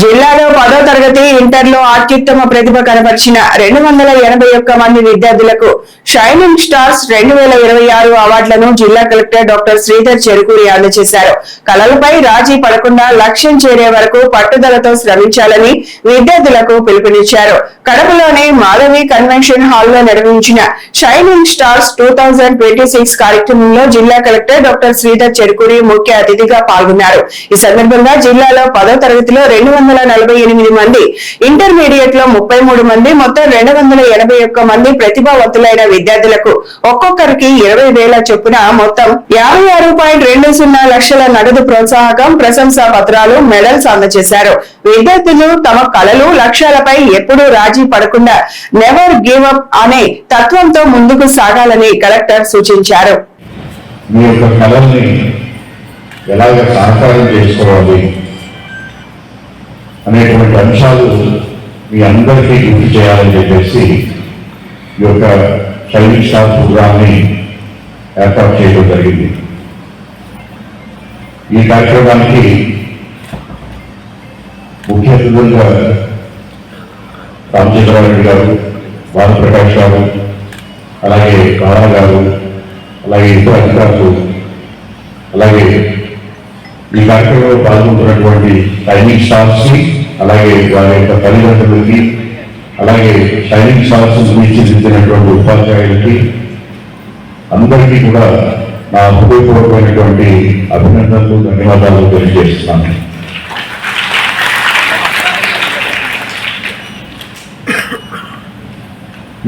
జిల్లాలో 10వ తరగతి ఇంటర్లో అత్యుత్తమ ప్రతిభ కనబరిచిన 281 మంది విద్యార్థులకు షైనింగ్ స్టార్స్ 2026 అవార్డులను జిల్లా కలెక్టర్ డాక్టర్ శ్రీధర్ చెరుకూరి అందజేశారు. కళలపై రాజీ పడకుండా లక్ష్యం చేరే వరకు పట్టుదలతో శ్రమించాలని విద్యార్థులకు పిలుపునిచ్చారు. కడపలోని మాధవి కన్వెన్షన్ హాల్లో నిర్వహించిన షైనింగ్ స్టార్స్ 2026 కార్యక్రమంలో జిల్లా కలెక్టర్ డాక్టర్ శ్రీధర్ చెరుకూరి ముఖ్య అతిథిగా పాల్గొన్నారు. ఈ సందర్భంగా జిల్లాలో 10వ తరగతిలో 248 మంది, ఇంటర్మీడియట్ లో 33 మంది, మొత్తం 281 మంది ప్రతిభావంతులైన విద్యార్థులకు ఒక్కొక్కరికి 20,000 చొప్పున మొత్తం 56.20 లక్షల నగదు ప్రోత్సాహకం, ప్రశంసా పత్రాలు, మెడల్స్ అందజేశారు. విద్యార్థులు తమ కళలు, లక్ష్యాలపై ఎప్పుడూ రాజీ పడకుండా నెవర్ గివ్ అప్ అనే తత్వంతో ముందుకు సాగాలని కలెక్టర్ సూచించారు. మీ యొక్క కళల్ని ఎలాగ సాకారం చేసుకోవాలి అనేటువంటి అంశాలు మీ అందరికీ గుర్తు చేయాలని చెప్పేసి ఈ యొక్క షైనింగ్ స్టార్ ప్రోగ్రామ్ని ఏర్పాటు చేయడం జరిగింది. ఈ కార్యక్రమానికి ముఖ్య అతిథులుగా రామచంద్రారెడ్డి గారు, భానుప్రకాష్ గారు, అలాగే కారా గారు, అలాగే ఇతర అధికారులు, అలాగే ఈ కార్యక్రమంలో పాల్గొంటున్నటువంటి షైనింగ్ స్టార్స్ ని అలాగే వారి యొక్క తల్లిదండ్రులకి, అలాగే షైనింగ్ స్టార్స్ తీర్చిదిద్దినటువంటి ఉపాధ్యాయులకి అందరికీ కూడా నా హృదయపూర్వకమైనటువంటి అభినందనలు, ధన్యవాదాలు తెలియజేస్తున్నాను.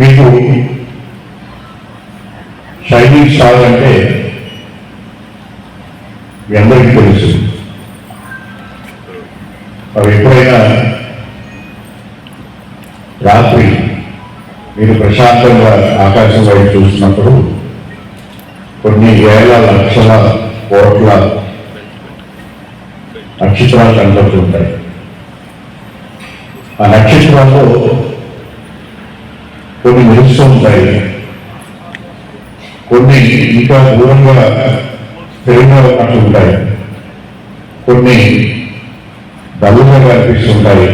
మీకు షైనింగ్ స్టార్ అంటే మీ అందరికీ తెలుసు. మరి ఎప్పుడైనా రాత్రి మీరు ప్రశాంతంగా ఆకాశం వైపు చూసినప్పుడు కొన్ని వేల లక్షల కోట్ల నక్షత్రాలు కనబడుతుంటాయి. ఆ నక్షత్రాల్లో కొన్ని మెరుస్తూ ఉంటాయి, కొన్ని ఇంకా దూరంగా పెరిగినట్టు ఉంటాయి, కొన్ని డల్లుగా కనిపిస్తుంటాయి,